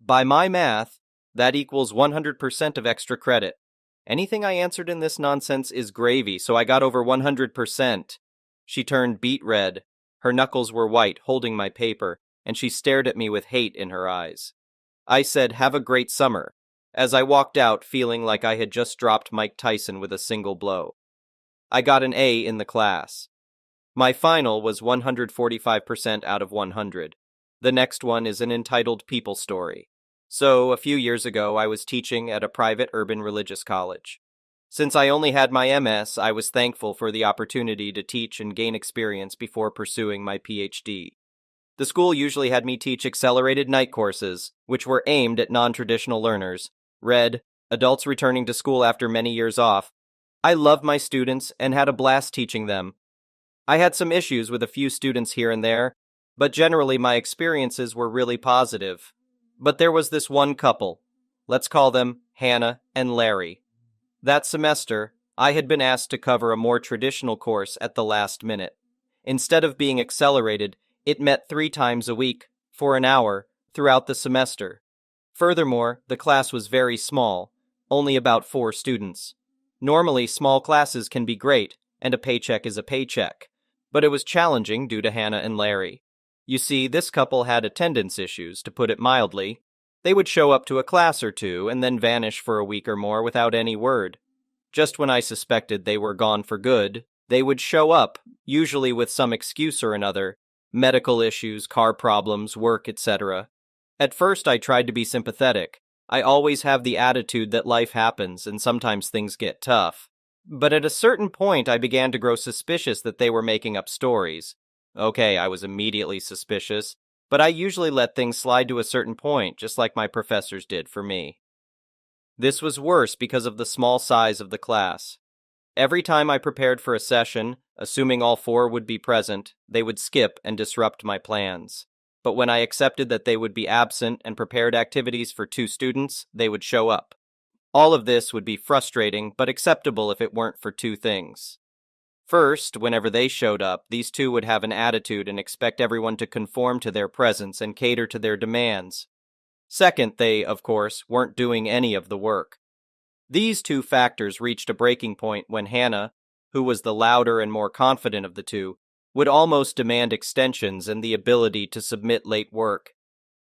By my math, that equals 100% of extra credit. Anything I answered in this nonsense is gravy, so I got over 100%. She turned beet red. Her knuckles were white, holding my paper, and she stared at me with hate in her eyes. I said, "Have a great summer," as I walked out feeling like I had just dropped Mike Tyson with a single blow. I got an A in the class. My final was 145% out of 100. The next one is an entitled people story. So, a few years ago, I was teaching at a private urban religious college. Since I only had my MS, I was thankful for the opportunity to teach and gain experience before pursuing my PhD. The school usually had me teach accelerated night courses, which were aimed at non-traditional learners. Read, adults returning to school after many years off. I loved my students and had a blast teaching them. I had some issues with a few students here and there, but generally my experiences were really positive. But there was this one couple. Let's call them Hannah and Larry. That semester, I had been asked to cover a more traditional course at the last minute. Instead of being accelerated, it met 3 times a week, for an hour, throughout the semester. Furthermore, the class was very small, only about 4 students. Normally, small classes can be great, and a paycheck is a paycheck. But it was challenging due to Hannah and Larry. You see, this couple had attendance issues, to put it mildly. They would show up to a class or two and then vanish for a week or more without any word. Just when I suspected they were gone for good, they would show up, usually with some excuse or another, medical issues, car problems, work, etc. At first I tried to be sympathetic. I always have the attitude that life happens and sometimes things get tough. But at a certain point I began to grow suspicious that they were making up stories. Okay, I was immediately suspicious, but I usually let things slide to a certain point, just like my professors did for me. This was worse because of the small size of the class. Every time I prepared for a session, assuming all 4 would be present, they would skip and disrupt my plans. But when I accepted that they would be absent and prepared activities for 2 students, they would show up. All of this would be frustrating, but acceptable if it weren't for 2 things. First, whenever they showed up, these 2 would have an attitude and expect everyone to conform to their presence and cater to their demands. Second, they, of course, weren't doing any of the work. These 2 factors reached a breaking point when Hannah, who was the louder and more confident of the 2, would almost demand extensions and the ability to submit late work.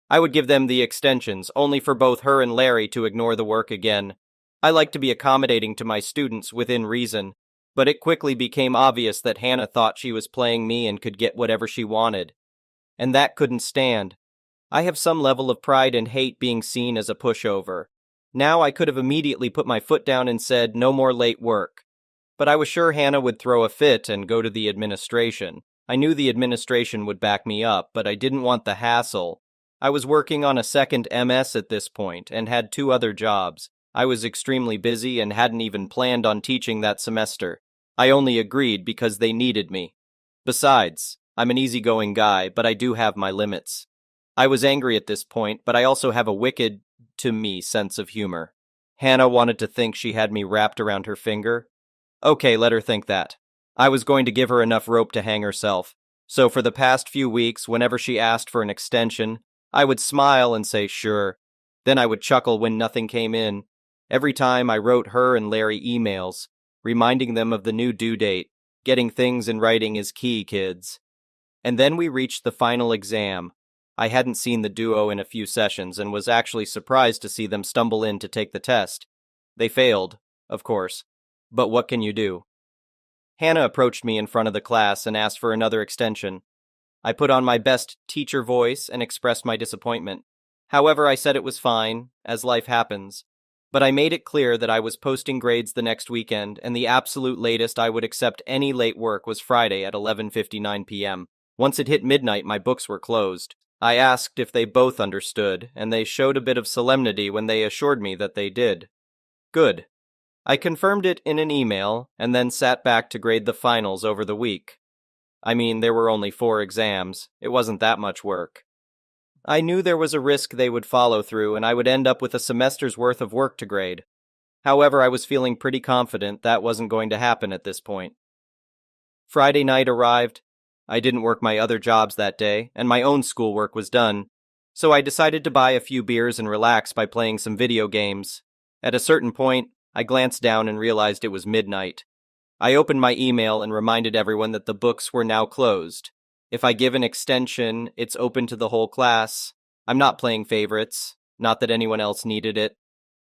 I would give them the extensions, only for both her and Larry to ignore the work again. I like to be accommodating to my students within reason, but it quickly became obvious that Hannah thought she was playing me and could get whatever she wanted. And that couldn't stand. I have some level of pride and hate being seen as a pushover. Now I could have immediately put my foot down and said, "No more late work." But I was sure Hannah would throw a fit and go to the administration. I knew the administration would back me up, but I didn't want the hassle. I was working on a second MS at this point and had 2 other jobs. I was extremely busy and hadn't even planned on teaching that semester. I only agreed because they needed me. Besides, I'm an easygoing guy, but I do have my limits. I was angry at this point, but I also have a wicked, to me, sense of humor. Hannah wanted to think she had me wrapped around her finger. Okay, let her think that. I was going to give her enough rope to hang herself. So for the past few weeks, whenever she asked for an extension, I would smile and say sure. Then I would chuckle when nothing came in. Every time I wrote her and Larry emails, reminding them of the new due date. Getting things in writing is key, kids. And then we reached the final exam. I hadn't seen the duo in a few sessions and was actually surprised to see them stumble in to take the test. They failed, of course. But what can you do? Hannah approached me in front of the class and asked for another extension. I put on my best teacher voice and expressed my disappointment. However, I said it was fine, as life happens. But I made it clear that I was posting grades the next weekend, and the absolute latest I would accept any late work was Friday at 11:59 p.m. Once it hit midnight, my books were closed. I asked if they both understood, and they showed a bit of solemnity when they assured me that they did. Good. I confirmed it in an email, and then sat back to grade the finals over the week. I mean, there were only 4 exams. It wasn't that much work. I knew there was a risk they would follow through, and I would end up with a semester's worth of work to grade. However, I was feeling pretty confident that wasn't going to happen at this point. Friday night arrived. I didn't work my other jobs that day, and my own schoolwork was done. So I decided to buy a few beers and relax by playing some video games. At a certain point, I glanced down and realized it was midnight. I opened my email and reminded everyone that the books were now closed. If I give an extension, it's open to the whole class. I'm not playing favorites, not that anyone else needed it.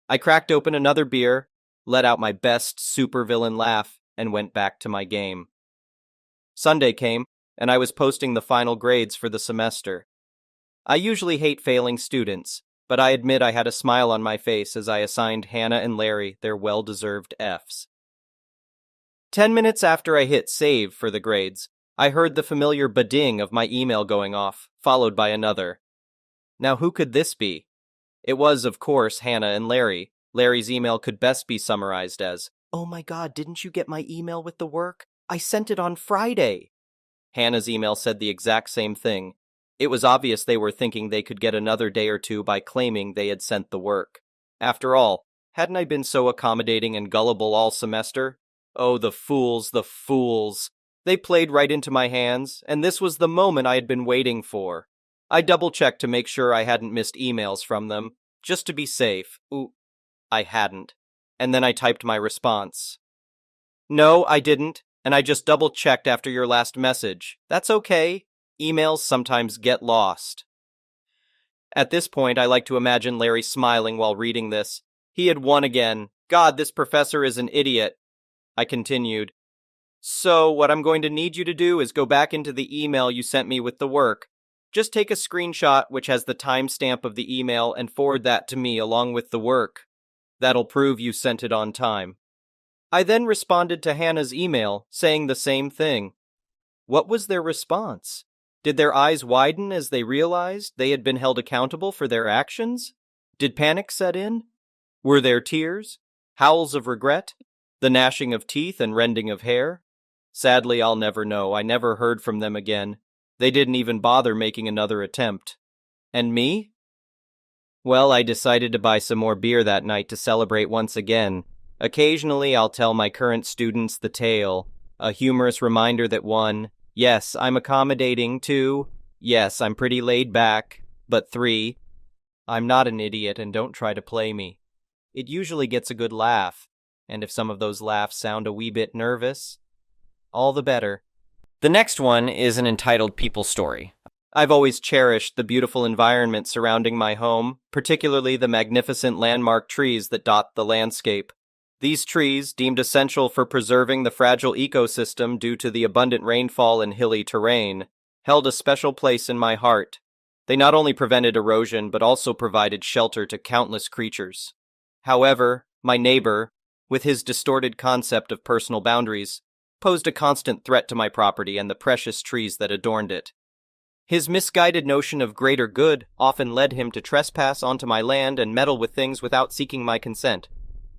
I cracked open another beer, let out my best supervillain laugh, and went back to my game. Sunday came, and I was posting the final grades for the semester. I usually hate failing students, but I admit I had a smile on my face as I assigned Hannah and Larry their well-deserved Fs. 10 minutes after I hit save for the grades, I heard the familiar ba-ding of my email going off, followed by another. Now who could this be? It was, of course, Hannah and Larry. Larry's email could best be summarized as, "Oh my God, didn't you get my email with the work? I sent it on Friday." Hannah's email said the exact same thing. It was obvious they were thinking they could get another day or two by claiming they had sent the work. After all, hadn't I been so accommodating and gullible all semester? Oh, the fools, the fools. They played right into my hands, and this was the moment I had been waiting for. I double-checked to make sure I hadn't missed emails from them, just to be safe. Ooh, I hadn't. And then I typed my response. "No, I didn't, and I just double-checked after your last message. That's okay. Emails sometimes get lost." At this point, I like to imagine Larry smiling while reading this. He had won again. God, this professor is an idiot. I continued. "So, what I'm going to need you to do is go back into the email you sent me with the work. Just take a screenshot which has the timestamp of the email and forward that to me along with the work. That'll prove you sent it on time." I then responded to Hannah's email, saying the same thing. What was their response? Did their eyes widen as they realized they had been held accountable for their actions? Did panic set in? Were there tears? Howls of regret? The gnashing of teeth and rending of hair? Sadly, I'll never know. I never heard from them again. They didn't even bother making another attempt. And me? Well, I decided to buy some more beer that night to celebrate once again. Occasionally, I'll tell my current students the tale, a humorous reminder that 1, yes, I'm accommodating, 2, yes, I'm pretty laid back, but 3, I'm not an idiot and don't try to play me. It usually gets a good laugh, and if some of those laughs sound a wee bit nervous, all the better. The next one is an entitled people story. I've always cherished the beautiful environment surrounding my home, particularly the magnificent landmark trees that dot the landscape. These trees, deemed essential for preserving the fragile ecosystem due to the abundant rainfall and hilly terrain, held a special place in my heart. They not only prevented erosion but also provided shelter to countless creatures. However, my neighbor, with his distorted concept of personal boundaries, posed a constant threat to my property and the precious trees that adorned it. His misguided notion of greater good often led him to trespass onto my land and meddle with things without seeking my consent.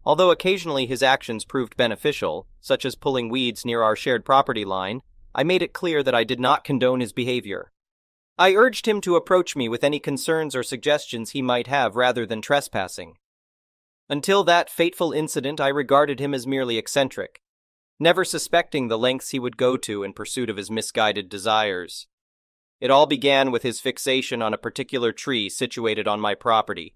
Although occasionally his actions proved beneficial, such as pulling weeds near our shared property line, I made it clear that I did not condone his behavior. I urged him to approach me with any concerns or suggestions he might have rather than trespassing. Until that fateful incident, I regarded him as merely eccentric, never suspecting the lengths he would go to in pursuit of his misguided desires. It all began with his fixation on a particular tree situated on my property.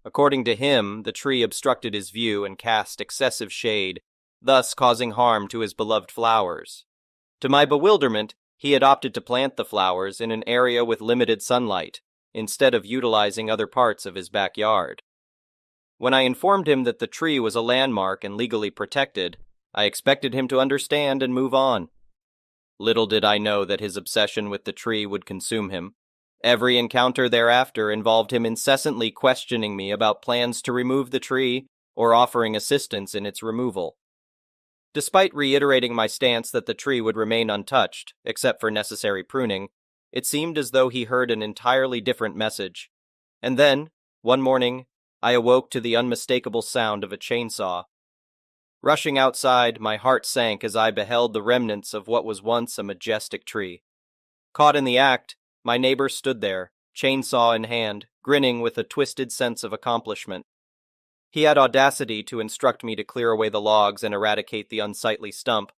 According to him, the tree obstructed his view and cast excessive shade, thus causing harm to his beloved flowers. To my bewilderment, he had opted to plant the flowers in an area with limited sunlight, instead of utilizing other parts of his backyard. When I informed him that the tree was a landmark and legally protected, I expected him to understand and move on. Little did I know that his obsession with the tree would consume him. Every encounter thereafter involved him incessantly questioning me about plans to remove the tree or offering assistance in its removal. Despite reiterating my stance that the tree would remain untouched, except for necessary pruning, it seemed as though he heard an entirely different message. And then, one morning, I awoke to the unmistakable sound of a chainsaw. Rushing outside, my heart sank as I beheld the remnants of what was once a majestic tree. Caught in the act, my neighbor stood there, chainsaw in hand, grinning with a twisted sense of accomplishment. He had audacity to instruct me to clear away the logs and eradicate the unsightly stump,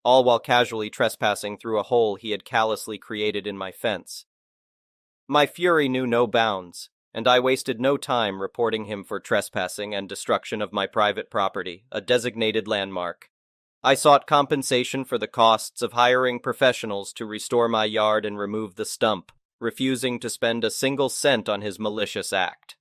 all while casually trespassing through a hole he had callously created in my fence. My fury knew no bounds, and I wasted no time reporting him for trespassing and destruction of my private property, a designated landmark. I sought compensation for the costs of hiring professionals to restore my yard and remove the stump, refusing to spend a single cent on his malicious act.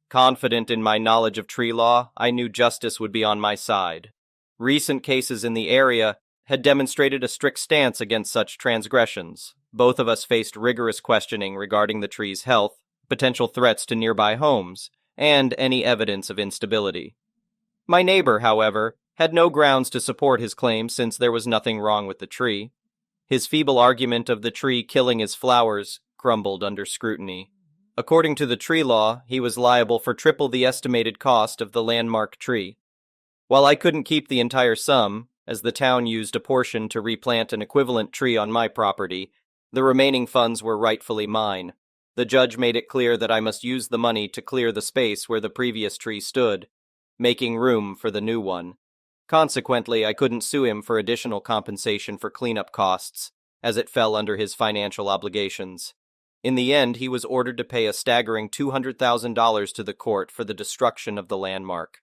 Confident in my knowledge of tree law, I knew justice would be on my side. Recent cases in the area had demonstrated a strict stance against such transgressions. Both of us faced rigorous questioning regarding the tree's health, potential threats to nearby homes, and any evidence of instability. My neighbor, however, had no grounds to support his claim since there was nothing wrong with the tree. His feeble argument of the tree killing his flowers crumbled under scrutiny. According to the tree law, he was liable for triple the estimated cost of the landmark tree. While I couldn't keep the entire sum, as the town used a portion to replant an equivalent tree on my property, the remaining funds were rightfully mine. The judge made it clear that I must use the money to clear the space where the previous tree stood, making room for the new one. Consequently, I couldn't sue him for additional compensation for cleanup costs, as it fell under his financial obligations. In the end, he was ordered to pay a staggering $200,000 to the court for the destruction of the landmark.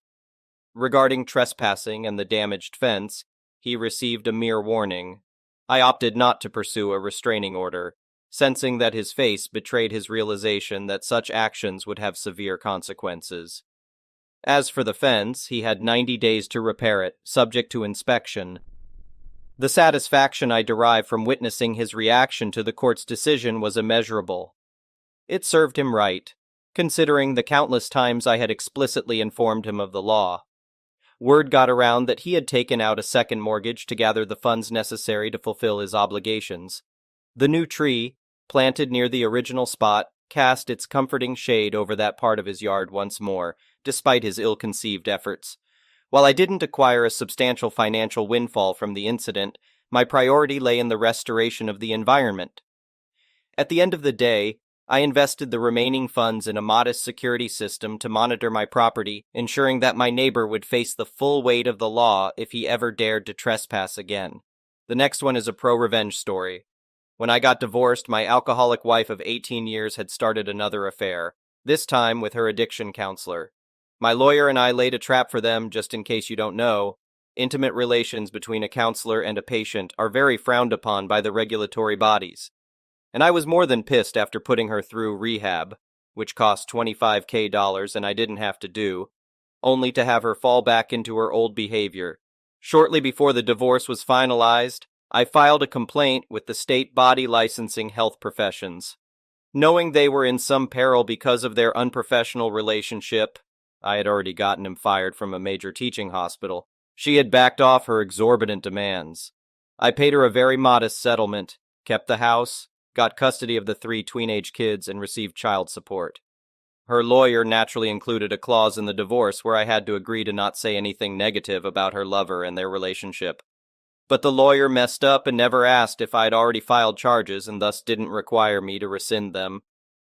Regarding trespassing and the damaged fence, he received a mere warning. I opted not to pursue a restraining order, sensing that his face betrayed his realization that such actions would have severe consequences. As for the fence, he had 90 days to repair it, subject to inspection. The satisfaction I derived from witnessing his reaction to the court's decision was immeasurable. It served him right, considering the countless times I had explicitly informed him of the law. Word got around that he had taken out a second mortgage to gather the funds necessary to fulfill his obligations. The new tree, planted near the original spot, cast its comforting shade over that part of his yard once more, despite his ill-conceived efforts. While I didn't acquire a substantial financial windfall from the incident, my priority lay in the restoration of the environment. At the end of the day, I invested the remaining funds in a modest security system to monitor my property, ensuring that my neighbor would face the full weight of the law if he ever dared to trespass again. The next one is a pro-revenge story. When I got divorced, my alcoholic wife of 18 years had started another affair, this time with her addiction counselor. My lawyer and I laid a trap for them, just in case you don't know. Intimate relations between a counselor and a patient are very frowned upon by the regulatory bodies. And I was more than pissed after putting her through rehab, which cost $25,000 and I didn't have to do, only to have her fall back into her old behavior. Shortly before the divorce was finalized, I filed a complaint with the state body licensing health professions. Knowing they were in some peril because of their unprofessional relationship, I had already gotten him fired from a major teaching hospital. She had backed off her exorbitant demands. I paid her a very modest settlement, kept the house, got custody of the 3 tween-age kids, and received child support. Her lawyer naturally included a clause in the divorce where I had to agree to not say anything negative about her lover and their relationship. But the lawyer messed up and never asked if I had already filed charges and thus didn't require me to rescind them.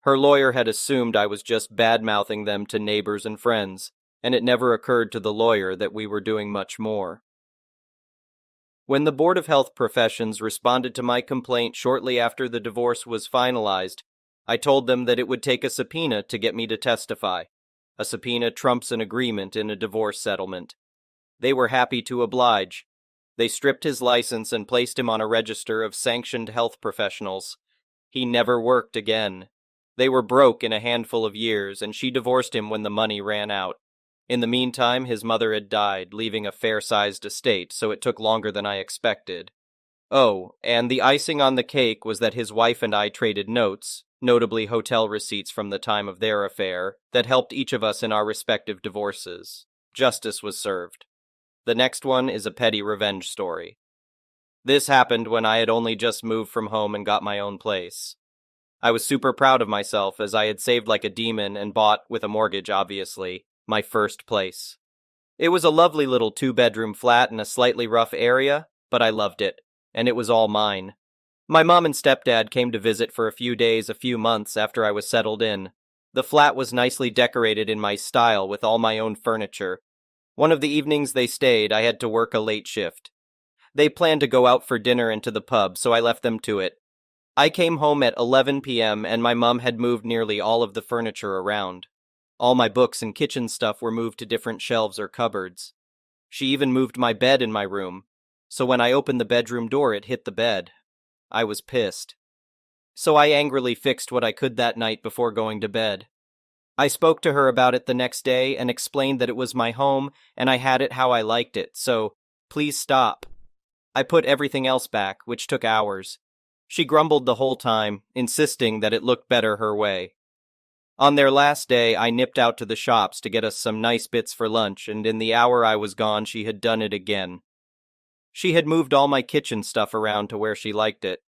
Her lawyer had assumed I was just bad-mouthing them to neighbors and friends, and it never occurred to the lawyer that we were doing much more. When the Board of Health Professions responded to my complaint shortly after the divorce was finalized, I told them that it would take a subpoena to get me to testify. A subpoena trumps an agreement in a divorce settlement. They were happy to oblige. They stripped his license and placed him on a register of sanctioned health professionals. He never worked again. They were broke in a handful of years, and she divorced him when the money ran out. In the meantime, his mother had died, leaving a fair-sized estate, so it took longer than I expected. Oh, and the icing on the cake was that his wife and I traded notes, notably hotel receipts from the time of their affair, that helped each of us in our respective divorces. Justice was served. The next one is a petty revenge story. This happened when I had only just moved from home and got my own place. I was super proud of myself as I had saved like a demon and bought, with a mortgage obviously, my first place. It was a lovely little 2-bedroom flat in a slightly rough area, but I loved it, and it was all mine. My mom and stepdad came to visit for a few days, a few months after I was settled in. The flat was nicely decorated in my style with all my own furniture. One of the evenings they stayed, I had to work a late shift. They planned to go out for dinner and to the pub, so I left them to it. I came home at 11 p.m. and my mom had moved nearly all of the furniture around. All my books and kitchen stuff were moved to different shelves or cupboards. She even moved my bed in my room, so when I opened the bedroom door it hit the bed. I was pissed. So I angrily fixed what I could that night before going to bed. I spoke to her about it the next day and explained that it was my home and I had it how I liked it, so please stop. I put everything else back, which took hours. She grumbled the whole time, insisting that it looked better her way. On their last day, I nipped out to the shops to get us some nice bits for lunch, and in the hour I was gone, she had done it again. She had moved all my kitchen stuff around to where she liked it.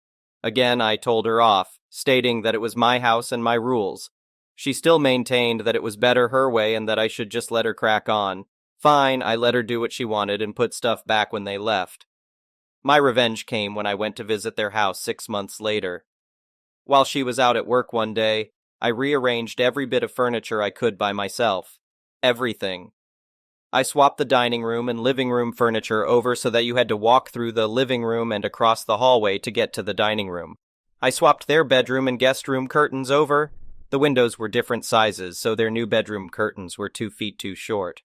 Again, I told her off, stating that it was my house and my rules. She still maintained that it was better her way and that I should just let her crack on. Fine, I let her do what she wanted and put stuff back when they left. My revenge came when I went to visit their house 6 months later. While she was out at work one day, I rearranged every bit of furniture I could by myself. Everything. I swapped the dining room and living room furniture over so that you had to walk through the living room and across the hallway to get to the dining room. I swapped their bedroom and guest room curtains over. The windows were different sizes, so their new bedroom curtains were 2 feet too short.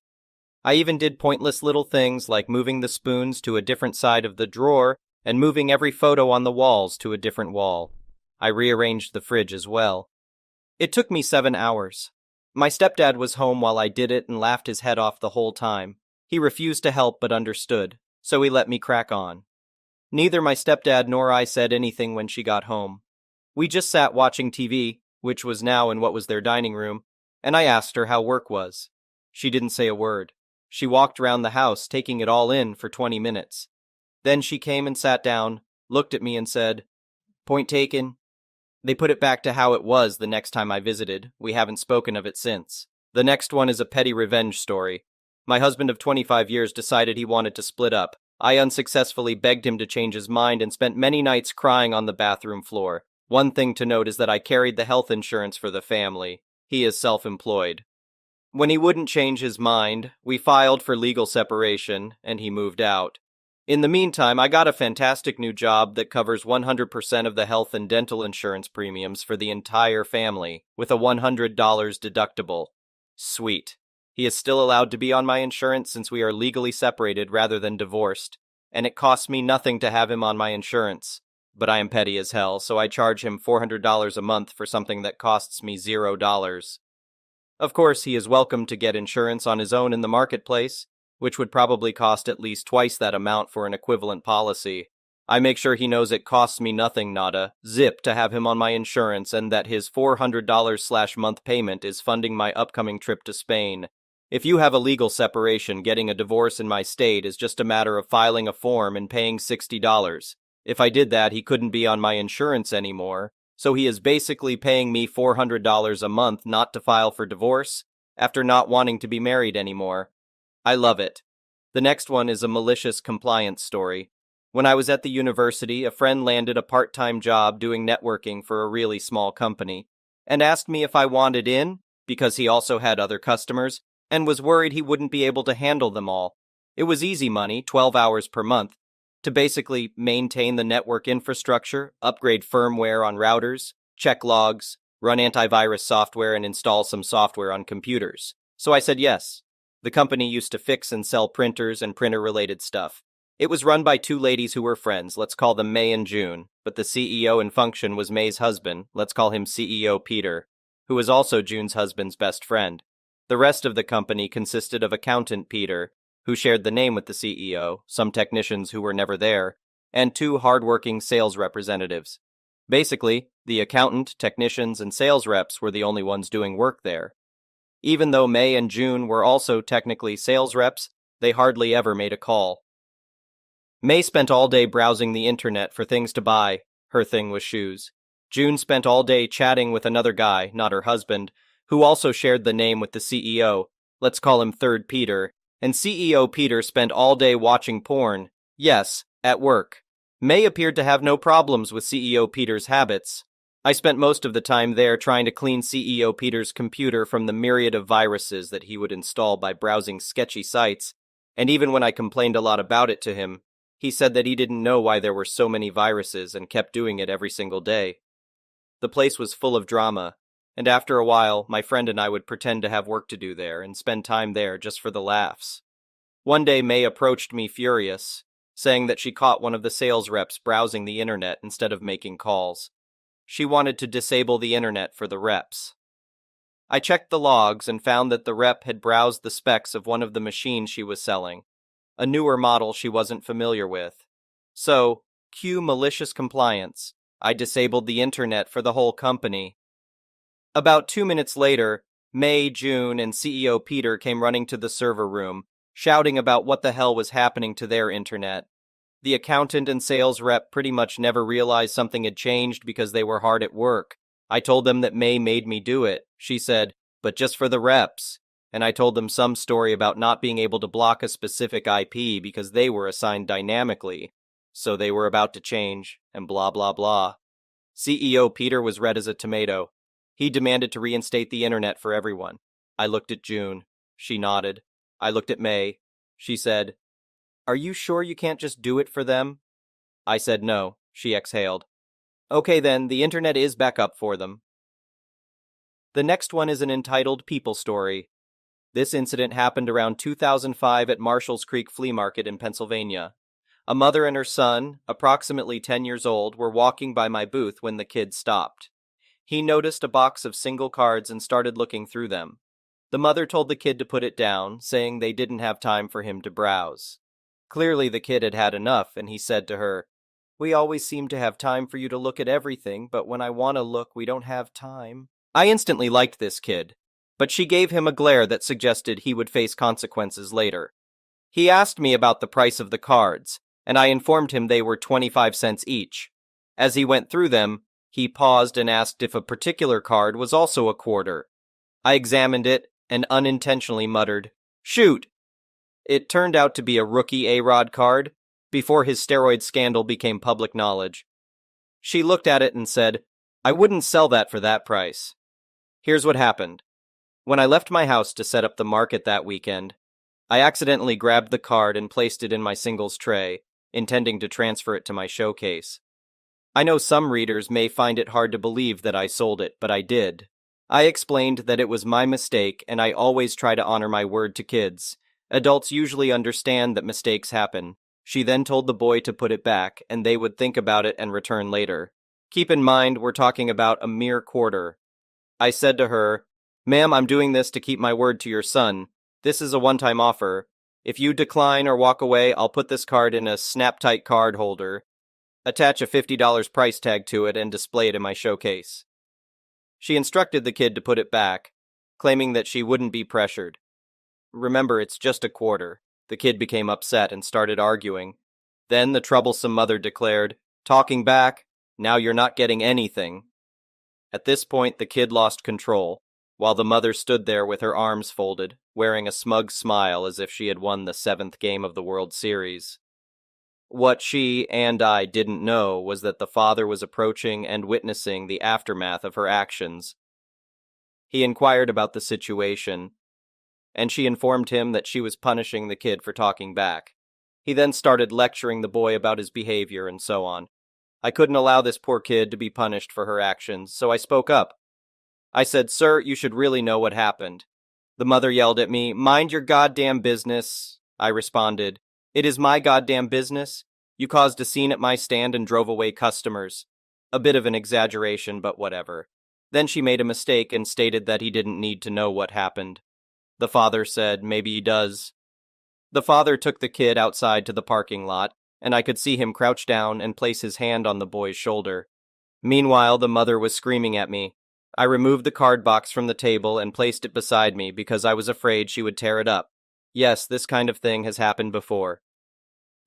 I even did pointless little things like moving the spoons to a different side of the drawer and moving every photo on the walls to a different wall. I rearranged the fridge as well. It took me 7 hours. My stepdad was home while I did it and laughed his head off the whole time. He refused to help but understood, so he let me crack on. Neither my stepdad nor I said anything when she got home. We just sat watching TV, which was now in what was their dining room, and I asked her how work was. She didn't say a word. She walked around the house, taking it all in for 20 minutes. Then she came and sat down, looked at me and said, "Point taken." They put it back to how it was the next time I visited. We haven't spoken of it since. The next one is a petty revenge story. My husband of 25 years decided he wanted to split up. I unsuccessfully begged him to change his mind and spent many nights crying on the bathroom floor. One thing to note is that I carried the health insurance for the family. He is self-employed. When he wouldn't change his mind, we filed for legal separation, and he moved out. In the meantime, I got a fantastic new job that covers 100% of the health and dental insurance premiums for the entire family, with a $100 deductible. Sweet. He is still allowed to be on my insurance since we are legally separated rather than divorced, and it costs me nothing to have him on my insurance. But I am petty as hell, so I charge him $400 a month for something that costs me $0. Of course, he is welcome to get insurance on his own in the marketplace, which would probably cost at least twice that amount for an equivalent policy. I make sure he knows it costs me nothing, nada, zip, to have him on my insurance and that his $400/month payment is funding my upcoming trip to Spain. If you have a legal separation, getting a divorce in my state is just a matter of filing a form and paying $60. If I did that, he couldn't be on my insurance anymore, so he is basically paying me $400 a month not to file for divorce after not wanting to be married anymore. I love it. The next one is a malicious compliance story. When I was at the university, a friend landed a part-time job doing networking for a really small company, and asked me if I wanted in, because he also had other customers, and was worried he wouldn't be able to handle them all. It was easy money, 12 hours per month, to basically maintain the network infrastructure, upgrade firmware on routers, check logs, run antivirus software, and install some software on computers. So I said yes. The company used to fix and sell printers and printer-related stuff. It was run by 2 ladies who were friends, let's call them May and June, but the CEO in function was May's husband, let's call him CEO Peter, who was also June's husband's best friend. The rest of the company consisted of accountant Peter, who shared the name with the CEO, some technicians who were never there, and 2 hard-working sales representatives. Basically, the accountant, technicians, and sales reps were the only ones doing work there. Even though May and June were also technically sales reps, they hardly ever made a call. May spent all day browsing the internet for things to buy. Her thing was shoes. June spent all day chatting with another guy, not her husband, who also shared the name with the CEO, let's call him Third Peter, and CEO Peter spent all day watching porn, yes, at work. May appeared to have no problems with CEO Peter's habits. I spent most of the time there trying to clean CEO Peter's computer from the myriad of viruses that he would install by browsing sketchy sites, and even when I complained a lot about it to him, He said that he didn't know why there were so many viruses and kept doing it every single day. The place was full of drama, and after a while, my friend and I would pretend to have work to do there and spend time there just for the laughs. One day, May approached me furious, saying that she caught one of the sales reps browsing the internet instead of making calls. She wanted to disable the internet for the reps. I checked the logs and found that the rep had browsed the specs of one of the machines she was selling, a newer model she wasn't familiar with. So, cue malicious compliance, I disabled the internet for the whole company. About 2 minutes later, May, June, and CEO Peter came running to the server room, shouting about what the hell was happening to their internet. The accountant and sales rep pretty much never realized something had changed because they were hard at work. I told them that May made me do it. She said, but just for the reps. And I told them some story about not being able to block a specific IP because they were assigned dynamically. So they were about to change, and blah blah blah. CEO Peter was red as a tomato. He demanded to reinstate the internet for everyone. I looked at June. She nodded. I looked at May. She said, "Are you sure you can't just do it for them?" I said no. She exhaled. Okay then, the internet is back up for them. The next one is an entitled People Story. This incident happened around 2005 at Marshall's Creek Flea Market in Pennsylvania. A mother and her son, approximately 10 years old, were walking by my booth when the kid stopped. He noticed a box of single cards and started looking through them. The mother told the kid to put it down, saying they didn't have time for him to browse. Clearly the kid had had enough, and he said to her, "We always seem to have time for you to look at everything, but when I want to look, we don't have time." I instantly liked this kid, but she gave him a glare that suggested he would face consequences later. He asked me about the price of the cards, and I informed him they were 25 cents each. As he went through them, he paused and asked if a particular card was also a quarter. I examined it and unintentionally muttered, "Shoot!" It turned out to be a rookie A-Rod card, before his steroid scandal became public knowledge. She looked at it and said, "I wouldn't sell that for that price." Here's what happened. When I left my house to set up the market that weekend, I accidentally grabbed the card and placed it in my singles tray, intending to transfer it to my showcase. I know some readers may find it hard to believe that I sold it, but I did. I explained that it was my mistake, and I always try to honor my word to kids. Adults usually understand that mistakes happen. She then told the boy to put it back, and they would think about it and return later. Keep in mind, we're talking about a mere quarter. I said to her, "Ma'am, I'm doing this to keep my word to your son. This is a one-time offer. If you decline or walk away, I'll put this card in a snap-tight card holder, attach a $50 price tag to it, and display it in my showcase." She instructed the kid to put it back, claiming that she wouldn't be pressured. Remember, it's just a quarter. The kid became upset and started arguing. Then the troublesome mother declared, "Talking back, now you're not getting anything." At this point, the kid lost control, while the mother stood there with her arms folded, wearing a smug smile as if she had won the 7th game of the World Series. What she and I didn't know was that the father was approaching and witnessing the aftermath of her actions. He inquired about the situation, and she informed him that she was punishing the kid for talking back. He then started lecturing the boy about his behavior and so on. I couldn't allow this poor kid to be punished for her actions, so I spoke up. I said, "Sir, you should really know what happened." The mother yelled at me, "Mind your goddamn business." I responded, "It is my goddamn business. You caused a scene at my stand and drove away customers." A bit of an exaggeration, but whatever. Then she made a mistake and stated that he didn't need to know what happened. The father said, "Maybe he does." The father took the kid outside to the parking lot, and I could see him crouch down and place his hand on the boy's shoulder. Meanwhile, the mother was screaming at me. I removed the card box from the table and placed it beside me because I was afraid she would tear it up. Yes, this kind of thing has happened before.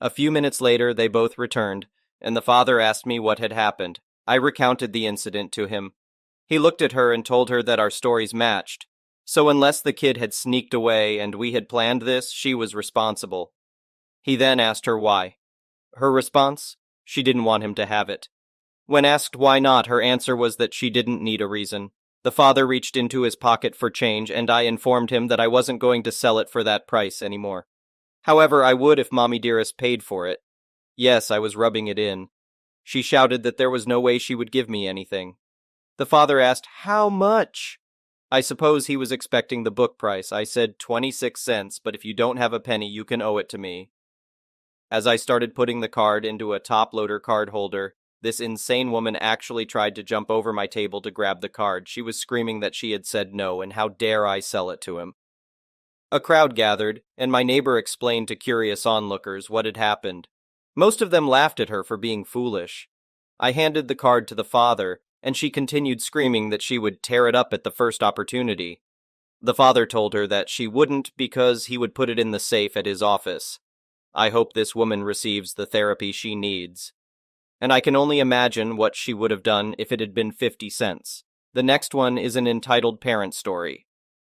A few minutes later, they both returned, and the father asked me what had happened. I recounted the incident to him. He looked at her and told her that our stories matched. So unless the kid had sneaked away and we had planned this, she was responsible. He then asked her why. Her response? She didn't want him to have it. When asked why not, her answer was that she didn't need a reason. The father reached into his pocket for change, and I informed him that I wasn't going to sell it for that price anymore. However, I would if Mommy Dearest paid for it. Yes, I was rubbing it in. She shouted that there was no way she would give me anything. The father asked, "How much?" I suppose he was expecting the book price. I said 26 cents, but if you don't have a penny, you can owe it to me. As I started putting the card into a top-loader card holder, this insane woman actually tried to jump over my table to grab the card. She was screaming that she had said no, and how dare I sell it to him. A crowd gathered, and my neighbor explained to curious onlookers what had happened. Most of them laughed at her for being foolish. I handed the card to the father, and she continued screaming that she would tear it up at the first opportunity. The father told her that she wouldn't because he would put it in the safe at his office. I hope this woman receives the therapy she needs. And I can only imagine what she would have done if it had been 50 cents. The next one is an entitled parent story.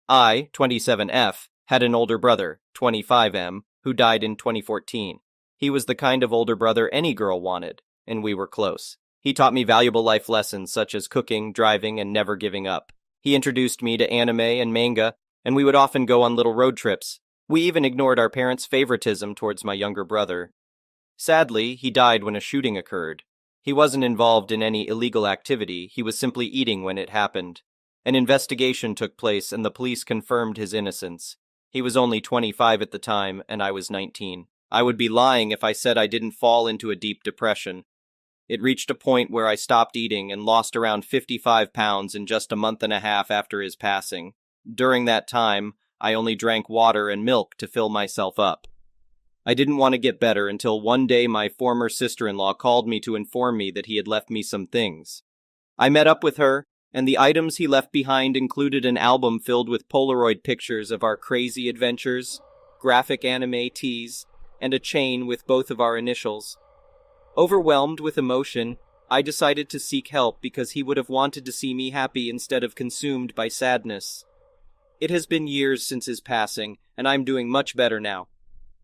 I, 27F, had an older brother, 25M, who died in 2014. He was the kind of older brother any girl wanted, and we were close. He taught me valuable life lessons such as cooking, driving, and never giving up. He introduced me to anime and manga, and we would often go on little road trips. We even ignored our parents' favoritism towards my younger brother. Sadly, he died when a shooting occurred. He wasn't involved in any illegal activity, he was simply eating when it happened. An investigation took place and the police confirmed his innocence. He was only 25 at the time, and I was 19. I would be lying if I said I didn't fall into a deep depression. It reached a point where I stopped eating and lost around 55 pounds in just a month and a half after his passing. During that time, I only drank water and milk to fill myself up. I didn't want to get better until one day my former sister-in-law called me to inform me that he had left me some things. I met up with her, and the items he left behind included an album filled with Polaroid pictures of our crazy adventures, graphic anime tees, and a chain with both of our initials. Overwhelmed with emotion, I decided to seek help because he would have wanted to see me happy instead of consumed by sadness. It has been years since his passing, and I'm doing much better now.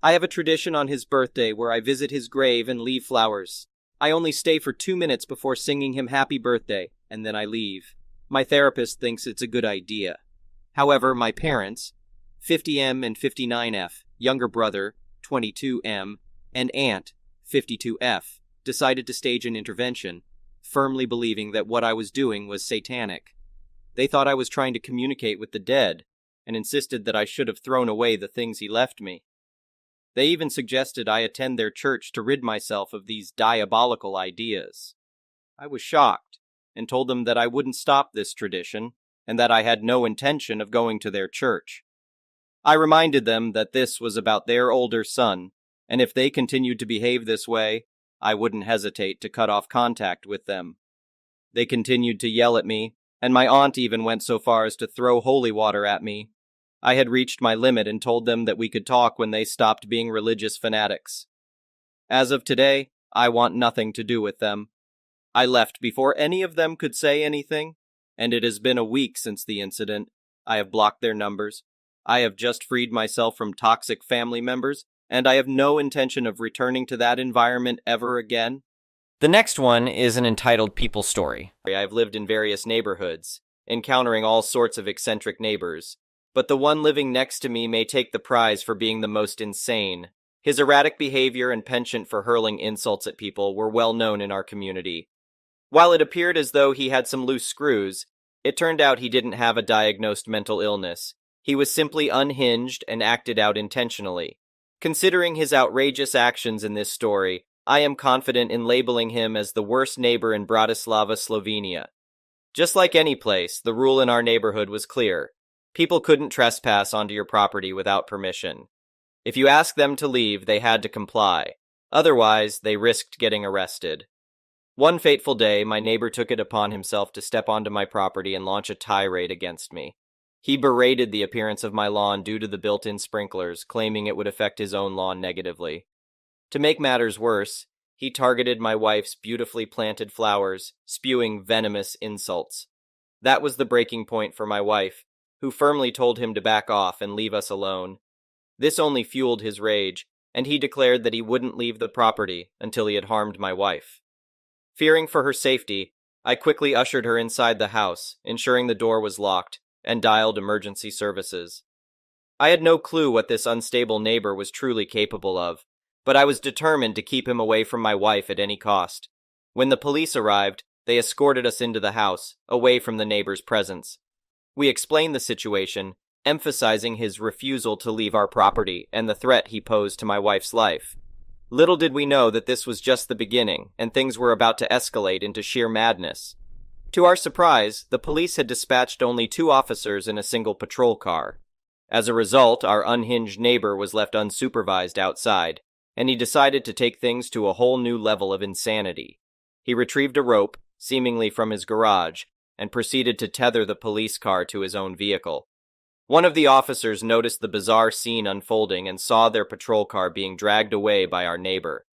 I have a tradition on his birthday where I visit his grave and leave flowers. I only stay for 2 minutes before singing him happy birthday, and then I leave. My therapist thinks it's a good idea. However, my parents, 50M and 59F, younger brother, 22M, and aunt, 52F, decided to stage an intervention, firmly believing that what I was doing was satanic. They thought I was trying to communicate with the dead, and insisted that I should have thrown away the things he left me. They even suggested I attend their church to rid myself of these diabolical ideas. I was shocked, and told them that I wouldn't stop this tradition, and that I had no intention of going to their church. I reminded them that this was about their older son, and if they continued to behave this way, I wouldn't hesitate to cut off contact with them. They continued to yell at me, and my aunt even went so far as to throw holy water at me. I had reached my limit and told them that we could talk when they stopped being religious fanatics. As of today, I want nothing to do with them. I left before any of them could say anything, and it has been a week since the incident. I have blocked their numbers. I have just freed myself from toxic family members, and I have no intention of returning to that environment ever again. The next one is an entitled people story. I've lived in various neighborhoods, encountering all sorts of eccentric neighbors, but the one living next to me may take the prize for being the most insane. His erratic behavior and penchant for hurling insults at people were well known in our community. While it appeared as though he had some loose screws, it turned out he didn't have a diagnosed mental illness. He was simply unhinged and acted out intentionally. Considering his outrageous actions in this story, I am confident in labeling him as the worst neighbor in Bratislava, Slovenia. Just like any place, the rule in our neighborhood was clear. People couldn't trespass onto your property without permission. If you asked them to leave, they had to comply. Otherwise, they risked getting arrested. One fateful day, my neighbor took it upon himself to step onto my property and launch a tirade against me. He berated the appearance of my lawn due to the built-in sprinklers, claiming it would affect his own lawn negatively. To make matters worse, he targeted my wife's beautifully planted flowers, spewing venomous insults. That was the breaking point for my wife, who firmly told him to back off and leave us alone. This only fueled his rage, and he declared that he wouldn't leave the property until he had harmed my wife. Fearing for her safety, I quickly ushered her inside the house, ensuring the door was locked, and dialed emergency services. I had no clue what this unstable neighbor was truly capable of, but I was determined to keep him away from my wife at any cost. When the police arrived, they escorted us into the house, away from the neighbor's presence. We explained the situation, emphasizing his refusal to leave our property and the threat he posed to my wife's life. Little did we know that this was just the beginning, and things were about to escalate into sheer madness. To our surprise, the police had dispatched only 2 officers in a single patrol car. As a result, our unhinged neighbor was left unsupervised outside, and he decided to take things to a whole new level of insanity. He retrieved a rope, seemingly from his garage, and proceeded to tether the police car to his own vehicle. One of the officers noticed the bizarre scene unfolding and saw their patrol car being dragged away by our neighbor.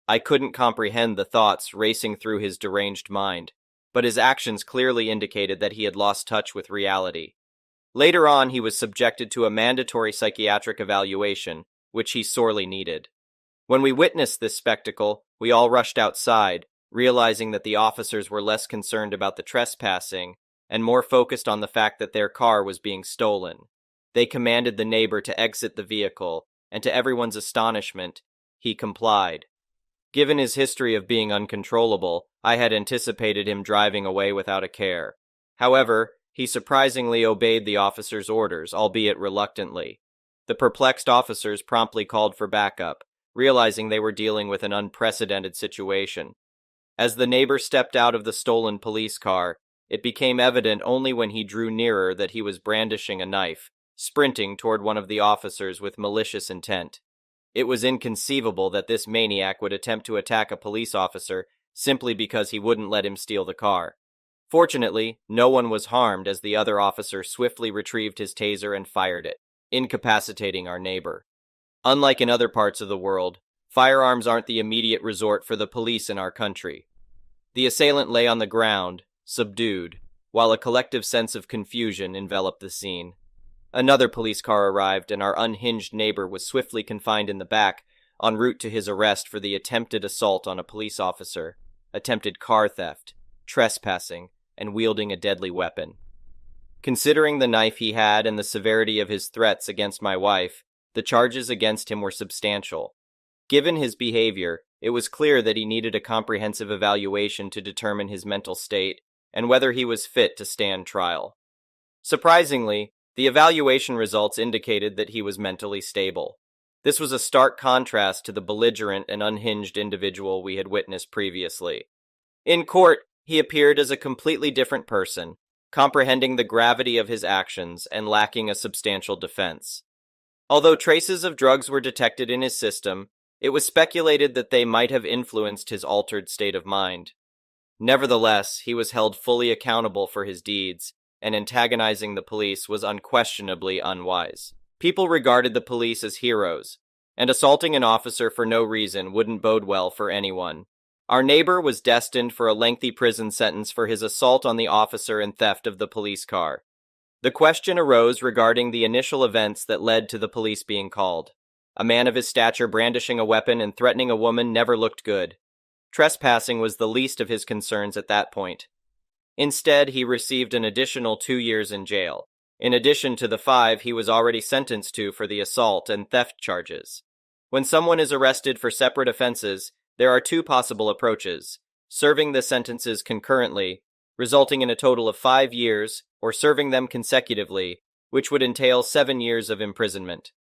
I couldn't comprehend the thoughts racing through his deranged mind, but his actions clearly indicated that he had lost touch with reality. Later on, he was subjected to a mandatory psychiatric evaluation, which he sorely needed. When we witnessed this spectacle, we all rushed outside, realizing that the officers were less concerned about the trespassing and more focused on the fact that their car was being stolen. They commanded the neighbor to exit the vehicle, and to everyone's astonishment, he complied. Given his history of being uncontrollable, I had anticipated him driving away without a care. However, he surprisingly obeyed the officers' orders, albeit reluctantly. The perplexed officers promptly called for backup, realizing they were dealing with an unprecedented situation. As the neighbor stepped out of the stolen police car, it became evident only when he drew nearer that he was brandishing a knife, sprinting toward one of the officers with malicious intent. It was inconceivable that this maniac would attempt to attack a police officer simply because he wouldn't let him steal the car. Fortunately, no one was harmed as the other officer swiftly retrieved his taser and fired it, incapacitating our neighbor. Unlike in other parts of the world, firearms aren't the immediate resort for the police in our country. The assailant lay on the ground, subdued, while a collective sense of confusion enveloped the scene. Another police car arrived, and our unhinged neighbor was swiftly confined in the back, en route to his arrest for the attempted assault on a police officer, attempted car theft, trespassing, and wielding a deadly weapon. Considering the knife he had and the severity of his threats against my wife, the charges against him were substantial. Given his behavior, it was clear that he needed a comprehensive evaluation to determine his mental state and whether he was fit to stand trial. Surprisingly, the evaluation results indicated that he was mentally stable. This was a stark contrast to the belligerent and unhinged individual we had witnessed previously. In court, he appeared as a completely different person, comprehending the gravity of his actions and lacking a substantial defense. Although traces of drugs were detected in his system, it was speculated that they might have influenced his altered state of mind. Nevertheless, he was held fully accountable for his deeds, and antagonizing the police was unquestionably unwise. People regarded the police as heroes, and assaulting an officer for no reason wouldn't bode well for anyone. Our neighbor was destined for a lengthy prison sentence for his assault on the officer and theft of the police car. The question arose regarding the initial events that led to the police being called. A man of his stature brandishing a weapon and threatening a woman never looked good. Trespassing was the least of his concerns at that point. Instead, he received an additional 2 years in jail, in addition to the 5 he was already sentenced to for the assault and theft charges. When someone is arrested for separate offenses, there are 2 possible approaches: serving the sentences concurrently, resulting in a total of 5 years, or serving them consecutively, which would entail 7 years of imprisonment.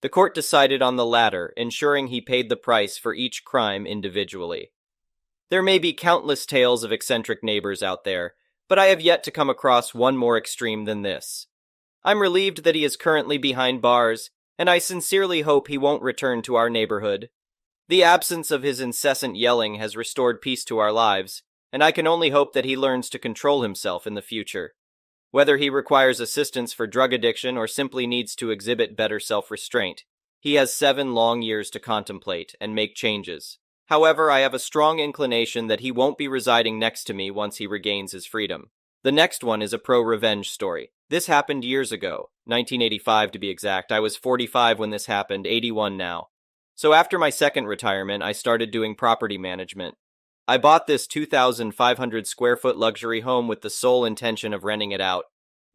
The court decided on the latter, ensuring he paid the price for each crime individually. There may be countless tales of eccentric neighbors out there, but I have yet to come across one more extreme than this. I'm relieved that he is currently behind bars, and I sincerely hope he won't return to our neighborhood. The absence of his incessant yelling has restored peace to our lives, and I can only hope that he learns to control himself in the future. Whether he requires assistance for drug addiction or simply needs to exhibit better self-restraint, he has 7 long years to contemplate and make changes. However, I have a strong inclination that he won't be residing next to me once he regains his freedom. The next one is a pro-revenge story. This happened years ago, 1985 to be exact. I was 45 when this happened, 81 now. So after my second retirement, I started doing property management. I bought this 2,500 square foot luxury home with the sole intention of renting it out.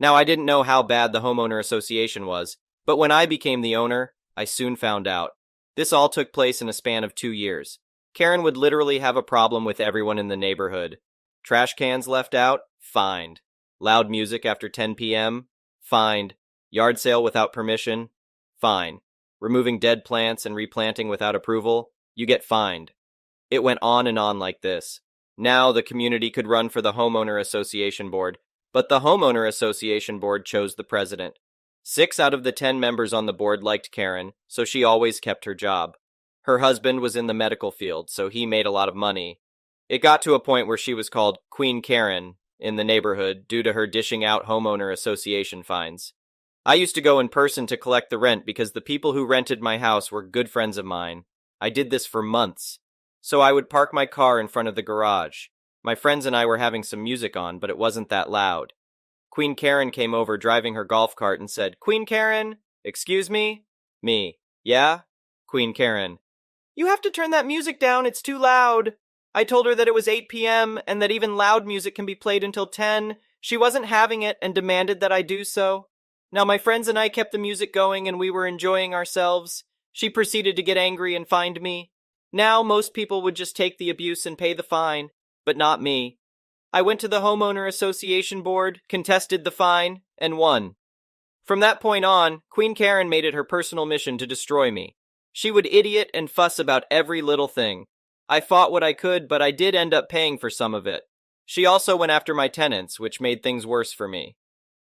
Now, I didn't know how bad the homeowner association was, but when I became the owner, I soon found out. This all took place in a span of 2 years. Karen would literally have a problem with everyone in the neighborhood. Trash cans left out? Fined. Loud music after 10 p.m.? Fined. Yard sale without permission? Fine. Removing dead plants and replanting without approval? You get fined. It went on and on like this. Now the community could run for the homeowner association board, but the homeowner association board chose the president. 6 out of the 10 members on the board liked Karen, so she always kept her job. Her husband was in the medical field, so he made a lot of money. It got to a point where she was called Queen Karen in the neighborhood due to her dishing out homeowner association fines. I used to go in person to collect the rent because the people who rented my house were good friends of mine. I did this for months. So I would park my car in front of the garage. My friends and I were having some music on, but it wasn't that loud. Queen Karen came over driving her golf cart and said, "Queen Karen, excuse me?" Me, "Yeah?" Queen Karen, "You have to turn that music down, it's too loud." I told her that it was 8 p.m. and that even loud music can be played until 10. She wasn't having it and demanded that I do so. Now my friends and I kept the music going and we were enjoying ourselves. She proceeded to get angry and fined me. Now most people would just take the abuse and pay the fine, but not me. I went to the homeowner association board, contested the fine, and won. From that point on, Queen Karen made it her personal mission to destroy me. She would idiot and fuss about every little thing. I fought what I could, but I did end up paying for some of it. She also went after my tenants, which made things worse for me.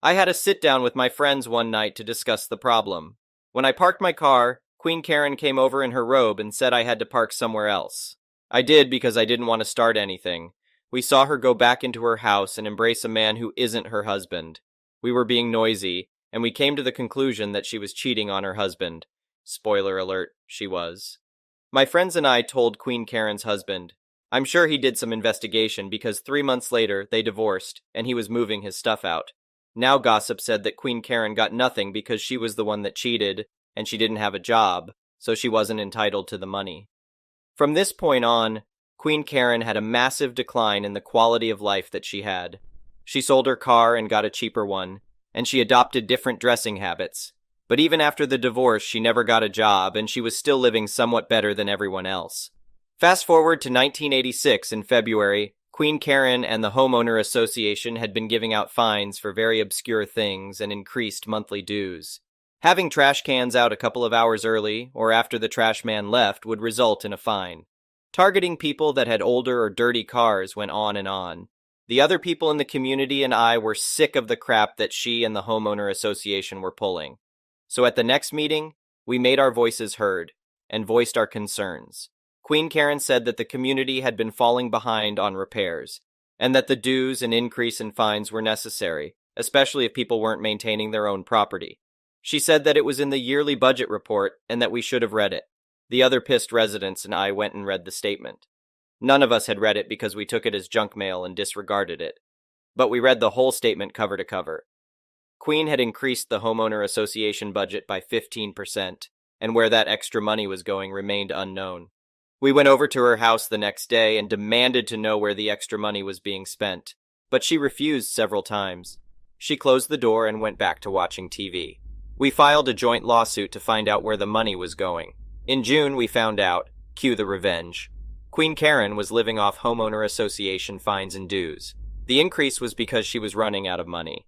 I had a sit-down with my friends one night to discuss the problem. When I parked my car, Queen Karen came over in her robe and said I had to park somewhere else. I did because I didn't want to start anything. We saw her go back into her house and embrace a man who isn't her husband. We were being noisy, and we came to the conclusion that she was cheating on her husband. Spoiler alert, she was. My friends and I told Queen Karen's husband. I'm sure he did some investigation because 3 months later they divorced and he was moving his stuff out. Now gossip said that Queen Karen got nothing because she was the one that cheated and she didn't have a job, so she wasn't entitled to the money. From this point on, Queen Karen had a massive decline in the quality of life that she had. She sold her car and got a cheaper one, and she adopted different dressing habits. But even after the divorce, she never got a job, and she was still living somewhat better than everyone else. Fast forward to 1986 in February, Queen Karen and the Homeowner Association had been giving out fines for very obscure things and increased monthly dues. Having trash cans out a couple of hours early, or after the trash man left, would result in a fine. Targeting people that had older or dirty cars went on and on. The other people in the community and I were sick of the crap that she and the Homeowner Association were pulling. So at the next meeting, we made our voices heard and voiced our concerns. Queen Karen said that the community had been falling behind on repairs, and that the dues and increase in fines were necessary, especially if people weren't maintaining their own property. She said that it was in the yearly budget report and that we should have read it. The other pissed residents and I went and read the statement. None of us had read it because we took it as junk mail and disregarded it. But we read the whole statement cover to cover. Queen had increased the homeowner association budget by 15%, and where that extra money was going remained unknown. We went over to her house the next day and demanded to know where the extra money was being spent, but she refused several times. She closed the door and went back to watching TV. We filed a joint lawsuit to find out where the money was going. In June, we found out, cue the revenge. Queen Karen was living off homeowner association fines and dues. The increase was because she was running out of money.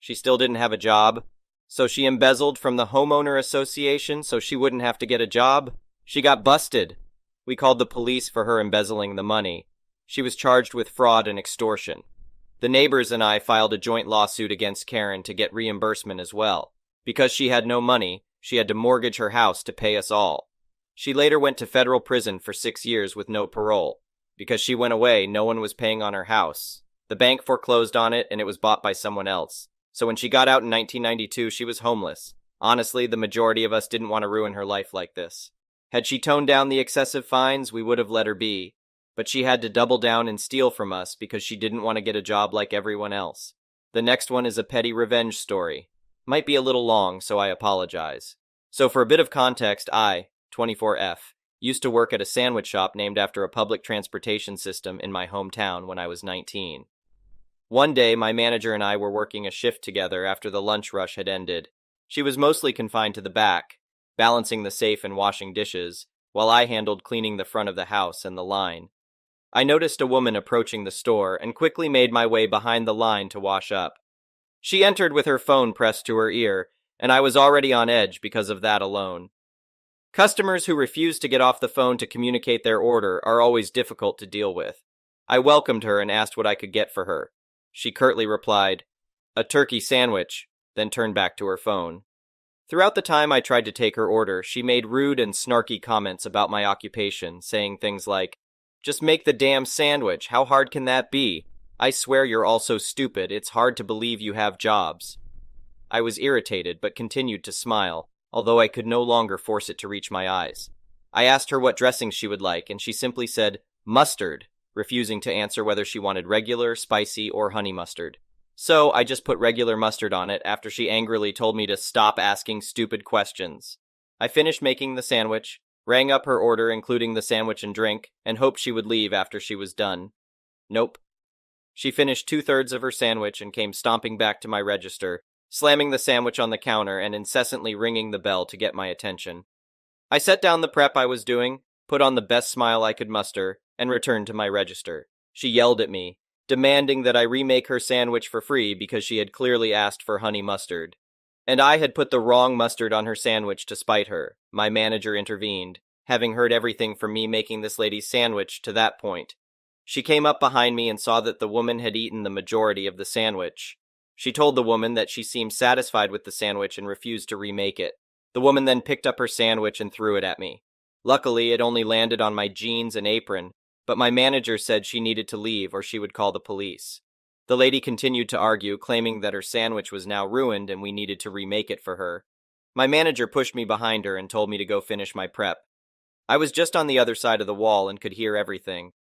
She still didn't have a job, so she embezzled from the homeowner association so she wouldn't have to get a job. She got busted. We called the police for her embezzling the money. She was charged with fraud and extortion. The neighbors and I filed a joint lawsuit against Karen to get reimbursement as well. Because she had no money, she had to mortgage her house to pay us all. She later went to federal prison for 6 years with no parole. Because she went away, no one was paying on her house. The bank foreclosed on it and it was bought by someone else. So when she got out in 1992, she was homeless. Honestly, the majority of us didn't want to ruin her life like this. Had she toned down the excessive fines, we would have let her be. But she had to double down and steal from us because she didn't want to get a job like everyone else. The next one is a petty revenge story. Might be a little long, so I apologize. So for a bit of context, I, 24F, used to work at a sandwich shop named after a public transportation system in my hometown when I was 19. One day, my manager and I were working a shift together after the lunch rush had ended. She was mostly confined to the back, balancing the safe and washing dishes, while I handled cleaning the front of the house and the line. I noticed a woman approaching the store and quickly made my way behind the line to wash up. She entered with her phone pressed to her ear, and I was already on edge because of that alone. Customers who refuse to get off the phone to communicate their order are always difficult to deal with. I welcomed her and asked what I could get for her. She curtly replied, "A turkey sandwich," then turned back to her phone. Throughout the time I tried to take her order, she made rude and snarky comments about my occupation, saying things like, "Just make the damn sandwich, how hard can that be? I swear you're all so stupid, it's hard to believe you have jobs." I was irritated, but continued to smile, although I could no longer force it to reach my eyes. I asked her what dressing she would like, and she simply said, "Mustard," refusing to answer whether she wanted regular, spicy, or honey mustard. So I just put regular mustard on it after she angrily told me to stop asking stupid questions. I finished making the sandwich, rang up her order including the sandwich and drink, and hoped she would leave after she was done. Nope. She finished 2/3 of her sandwich and came stomping back to my register, slamming the sandwich on the counter and incessantly ringing the bell to get my attention. I set down the prep I was doing, put on the best smile I could muster, and returned to my register. She yelled at me, demanding that I remake her sandwich for free because she had clearly asked for honey mustard. And I had put the wrong mustard on her sandwich to spite her. My manager intervened, having heard everything from me making this lady's sandwich to that point. She came up behind me and saw that the woman had eaten the majority of the sandwich. She told the woman that she seemed satisfied with the sandwich and refused to remake it. The woman then picked up her sandwich and threw it at me. Luckily, it only landed on my jeans and apron, but my manager said she needed to leave or she would call the police. The lady continued to argue, claiming that her sandwich was now ruined and we needed to remake it for her. My manager pushed me behind her and told me to go finish my prep. I was just on the other side of the wall and could hear everything.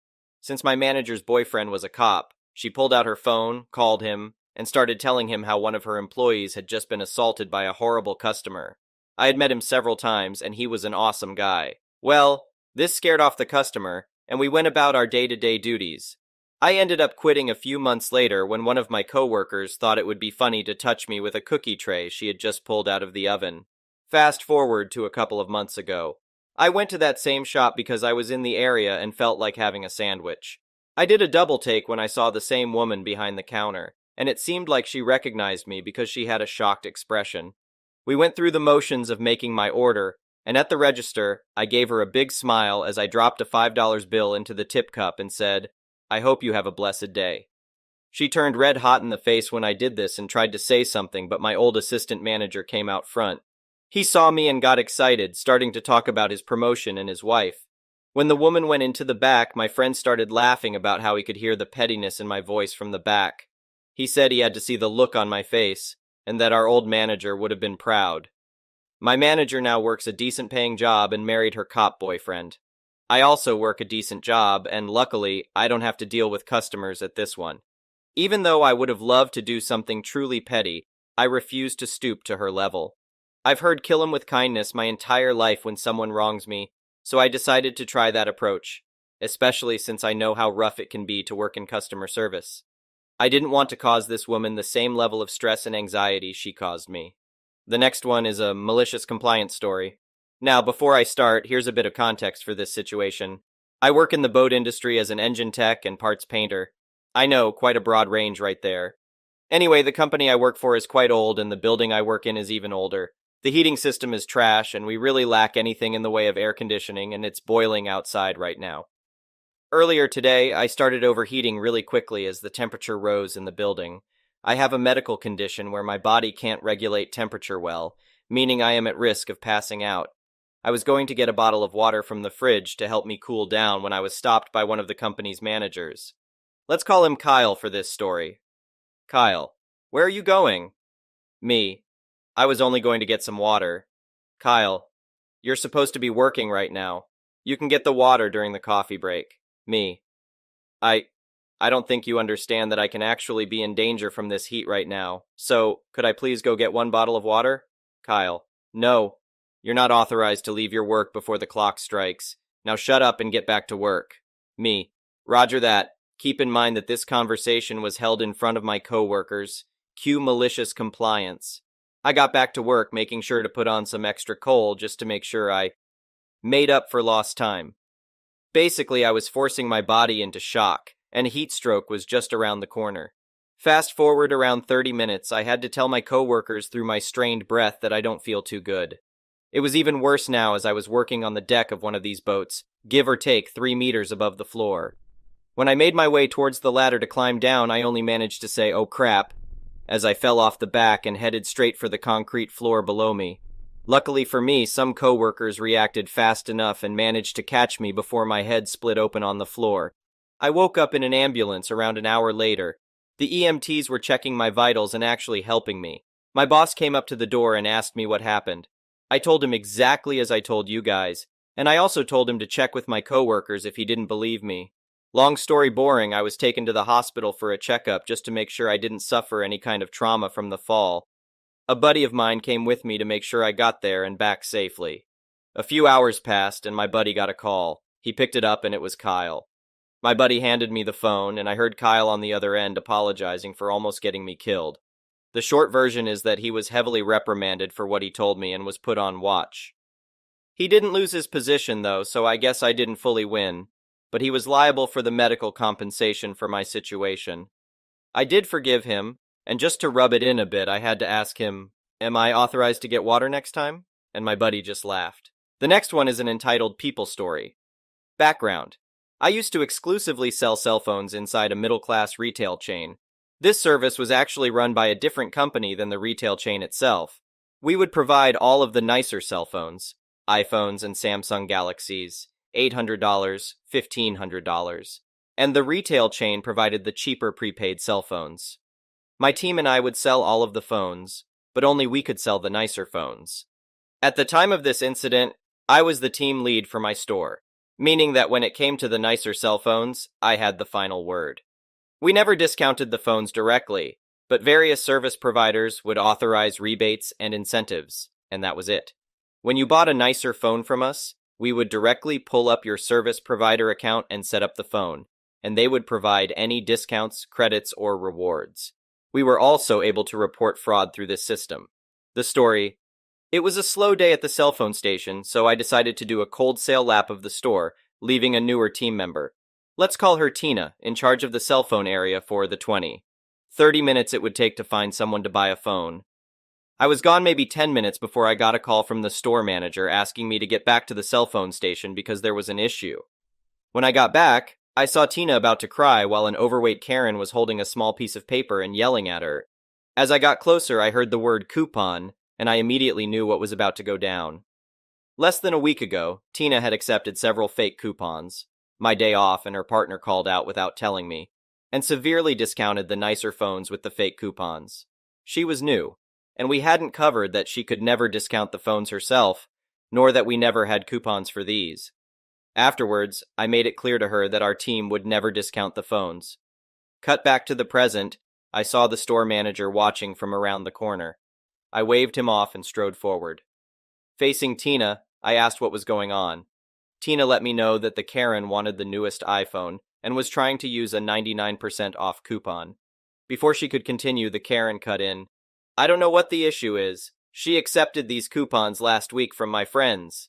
Since my manager's boyfriend was a cop, she pulled out her phone, called him, and started telling him how one of her employees had just been assaulted by a horrible customer. I had met him several times, and he was an awesome guy. Well, this scared off the customer, and we went about our day-to-day duties. I ended up quitting a few months later when one of my coworkers thought it would be funny to touch me with a cookie tray she had just pulled out of the oven. Fast forward to a couple of months ago. I went to that same shop because I was in the area and felt like having a sandwich. I did a double take when I saw the same woman behind the counter, and it seemed like she recognized me because she had a shocked expression. We went through the motions of making my order, and at the register, I gave her a big smile as I dropped a $5 bill into the tip cup and said, "I hope you have a blessed day." She turned red hot in the face when I did this and tried to say something, but my old assistant manager came out front. He saw me and got excited, starting to talk about his promotion and his wife. When the woman went into the back, my friend started laughing about how he could hear the pettiness in my voice from the back. He said he had to see the look on my face, and that our old manager would have been proud. My manager now works a decent-paying job and married her cop boyfriend. I also work a decent job, and luckily, I don't have to deal with customers at this one. Even though I would have loved to do something truly petty, I refuse to stoop to her level. I've heard kill him with kindness my entire life when someone wrongs me, so I decided to try that approach, especially since I know how rough it can be to work in customer service. I didn't want to cause this woman the same level of stress and anxiety she caused me. The next one is a malicious compliance story. Now, before I start, here's a bit of context for this situation. I work in the boat industry as an engine tech and parts painter. I know, quite a broad range right there. Anyway, the company I work for is quite old, and the building I work in is even older. The heating system is trash, and we really lack anything in the way of air conditioning, and it's boiling outside right now. Earlier today, I started overheating really quickly as the temperature rose in the building. I have a medical condition where my body can't regulate temperature well, meaning I am at risk of passing out. I was going to get a bottle of water from the fridge to help me cool down when I was stopped by one of the company's managers. Let's call him Kyle for this story. Kyle: "Where are you going?" Me: "I was only going to get some water." Kyle: "You're supposed to be working right now. You can get the water during the coffee break." Me: I don't think you understand that I can actually be in danger from this heat right now, so could I please go get one bottle of water?" Kyle: "No, you're not authorized to leave your work before the clock strikes. Now shut up and get back to work." Me: "Roger that. Keep in mind that this conversation was held in front of my coworkers. Cue malicious compliance." I got back to work, making sure to put on some extra coal just to make sure I made up for lost time. Basically, I was forcing my body into shock, and heat stroke was just around the corner. Fast forward around 30 minutes, I had to tell my coworkers through my strained breath that I don't feel too good. It was even worse now as I was working on the deck of one of these boats, give or take 3 meters above the floor. When I made my way towards the ladder to climb down, I only managed to say, "Oh crap," as I fell off the back and headed straight for the concrete floor below me. Luckily for me, some coworkers reacted fast enough and managed to catch me before my head split open on the floor. I woke up in an ambulance around an hour later. The EMTs were checking my vitals and actually helping me. My boss came up to the door and asked me what happened. I told him exactly as I told you guys, and I also told him to check with my coworkers if he didn't believe me. Long story boring, I was taken to the hospital for a checkup just to make sure I didn't suffer any kind of trauma from the fall. A buddy of mine came with me to make sure I got there and back safely. A few hours passed and my buddy got a call. He picked it up and it was Kyle. My buddy handed me the phone and I heard Kyle on the other end apologizing for almost getting me killed. The short version is that he was heavily reprimanded for what he told me and was put on watch. He didn't lose his position though, so I guess I didn't fully win, but he was liable for the medical compensation for my situation. I did forgive him, and just to rub it in a bit, I had to ask him, "Am I authorized to get water next time?" And my buddy just laughed. The next one is an entitled People Story. Background. I used to exclusively sell cell phones inside a middle-class retail chain. This service was actually run by a different company than the retail chain itself. We would provide all of the nicer cell phones, iPhones and Samsung Galaxies, $800, $1,500, and the retail chain provided the cheaper prepaid cell phones. My team and I would sell all of the phones, but only we could sell the nicer phones. At the time of this incident, I was the team lead for my store, meaning that when it came to the nicer cell phones, I had the final word. We never discounted the phones directly, but various service providers would authorize rebates and incentives, and that was it. When you bought a nicer phone from us, we would directly pull up your service provider account and set up the phone, and they would provide any discounts, credits, or rewards. We were also able to report fraud through this system. The story: it was a slow day at the cell phone station, so I decided to do a cold sail lap of the store, leaving a newer team member. Let's call her Tina, in charge of the cell phone area for the 30 minutes it would take to find someone to buy a phone. I was gone maybe 10 minutes before I got a call from the store manager asking me to get back to the cell phone station because there was an issue. When I got back, I saw Tina about to cry while an overweight Karen was holding a small piece of paper and yelling at her. As I got closer, I heard the word coupon, and I immediately knew what was about to go down. Less than a week ago, Tina had accepted several fake coupons, my day off and her partner called out without telling me, and severely discounted the nicer phones with the fake coupons. She was new, and we hadn't covered that she could never discount the phones herself, nor that we never had coupons for these. Afterwards, I made it clear to her that our team would never discount the phones. Cut back to the present, I saw the store manager watching from around the corner. I waved him off and strode forward. Facing Tina, I asked what was going on. Tina let me know that the Karen wanted the newest iPhone and was trying to use a 99% off coupon. Before she could continue, the Karen cut in. "I don't know what the issue is. She accepted these coupons last week from my friends."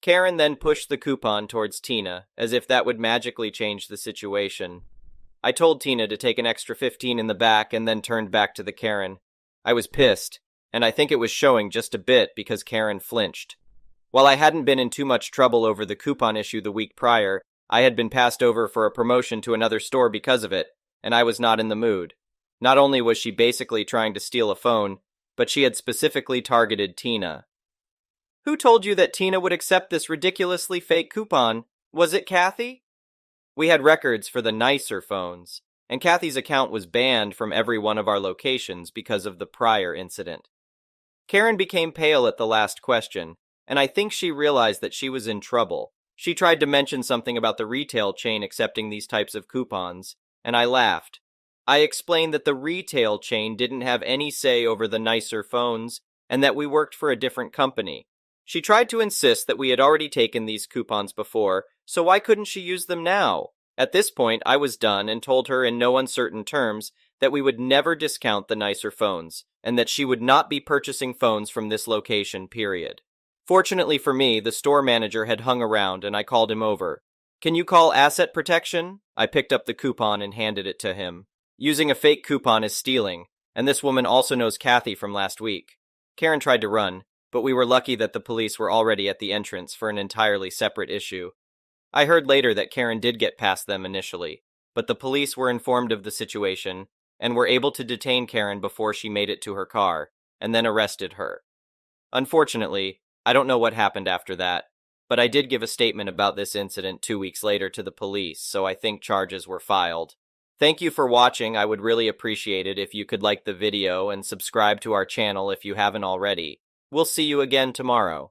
Karen then pushed the coupon towards Tina, as if that would magically change the situation. I told Tina to take an extra 15 in the back and then turned back to the Karen. I was pissed, and I think it was showing just a bit because Karen flinched. While I hadn't been in too much trouble over the coupon issue the week prior, I had been passed over for a promotion to another store because of it, and I was not in the mood. Not only was she basically trying to steal a phone, but she had specifically targeted Tina. "Who told you that Tina would accept this ridiculously fake coupon? Was it Kathy?" We had records for the nicer phones, and Kathy's account was banned from every one of our locations because of the prior incident. Karen became pale at the last question, and I think she realized that she was in trouble. She tried to mention something about the retail chain accepting these types of coupons, and I laughed. I explained that the retail chain didn't have any say over the nicer phones, and that we worked for a different company. She tried to insist that we had already taken these coupons before, so why couldn't she use them now? At this point, I was done and told her in no uncertain terms that we would never discount the nicer phones, and that she would not be purchasing phones from this location, period. Fortunately for me, the store manager had hung around and I called him over. Can you call asset protection? I picked up the coupon and handed it to him. Using a fake coupon is stealing, and this woman also knows Kathy from last week. Karen tried to run, but we were lucky that the police were already at the entrance for an entirely separate issue. I heard later that Karen did get past them initially, but the police were informed of the situation and were able to detain Karen before she made it to her car, and then arrested her. Unfortunately, I don't know what happened after that, but I did give a statement about this incident 2 weeks later to the police, so I think charges were filed. Thank you for watching. I would really appreciate it if you could like the video and subscribe to our channel if you haven't already. We'll see you again tomorrow.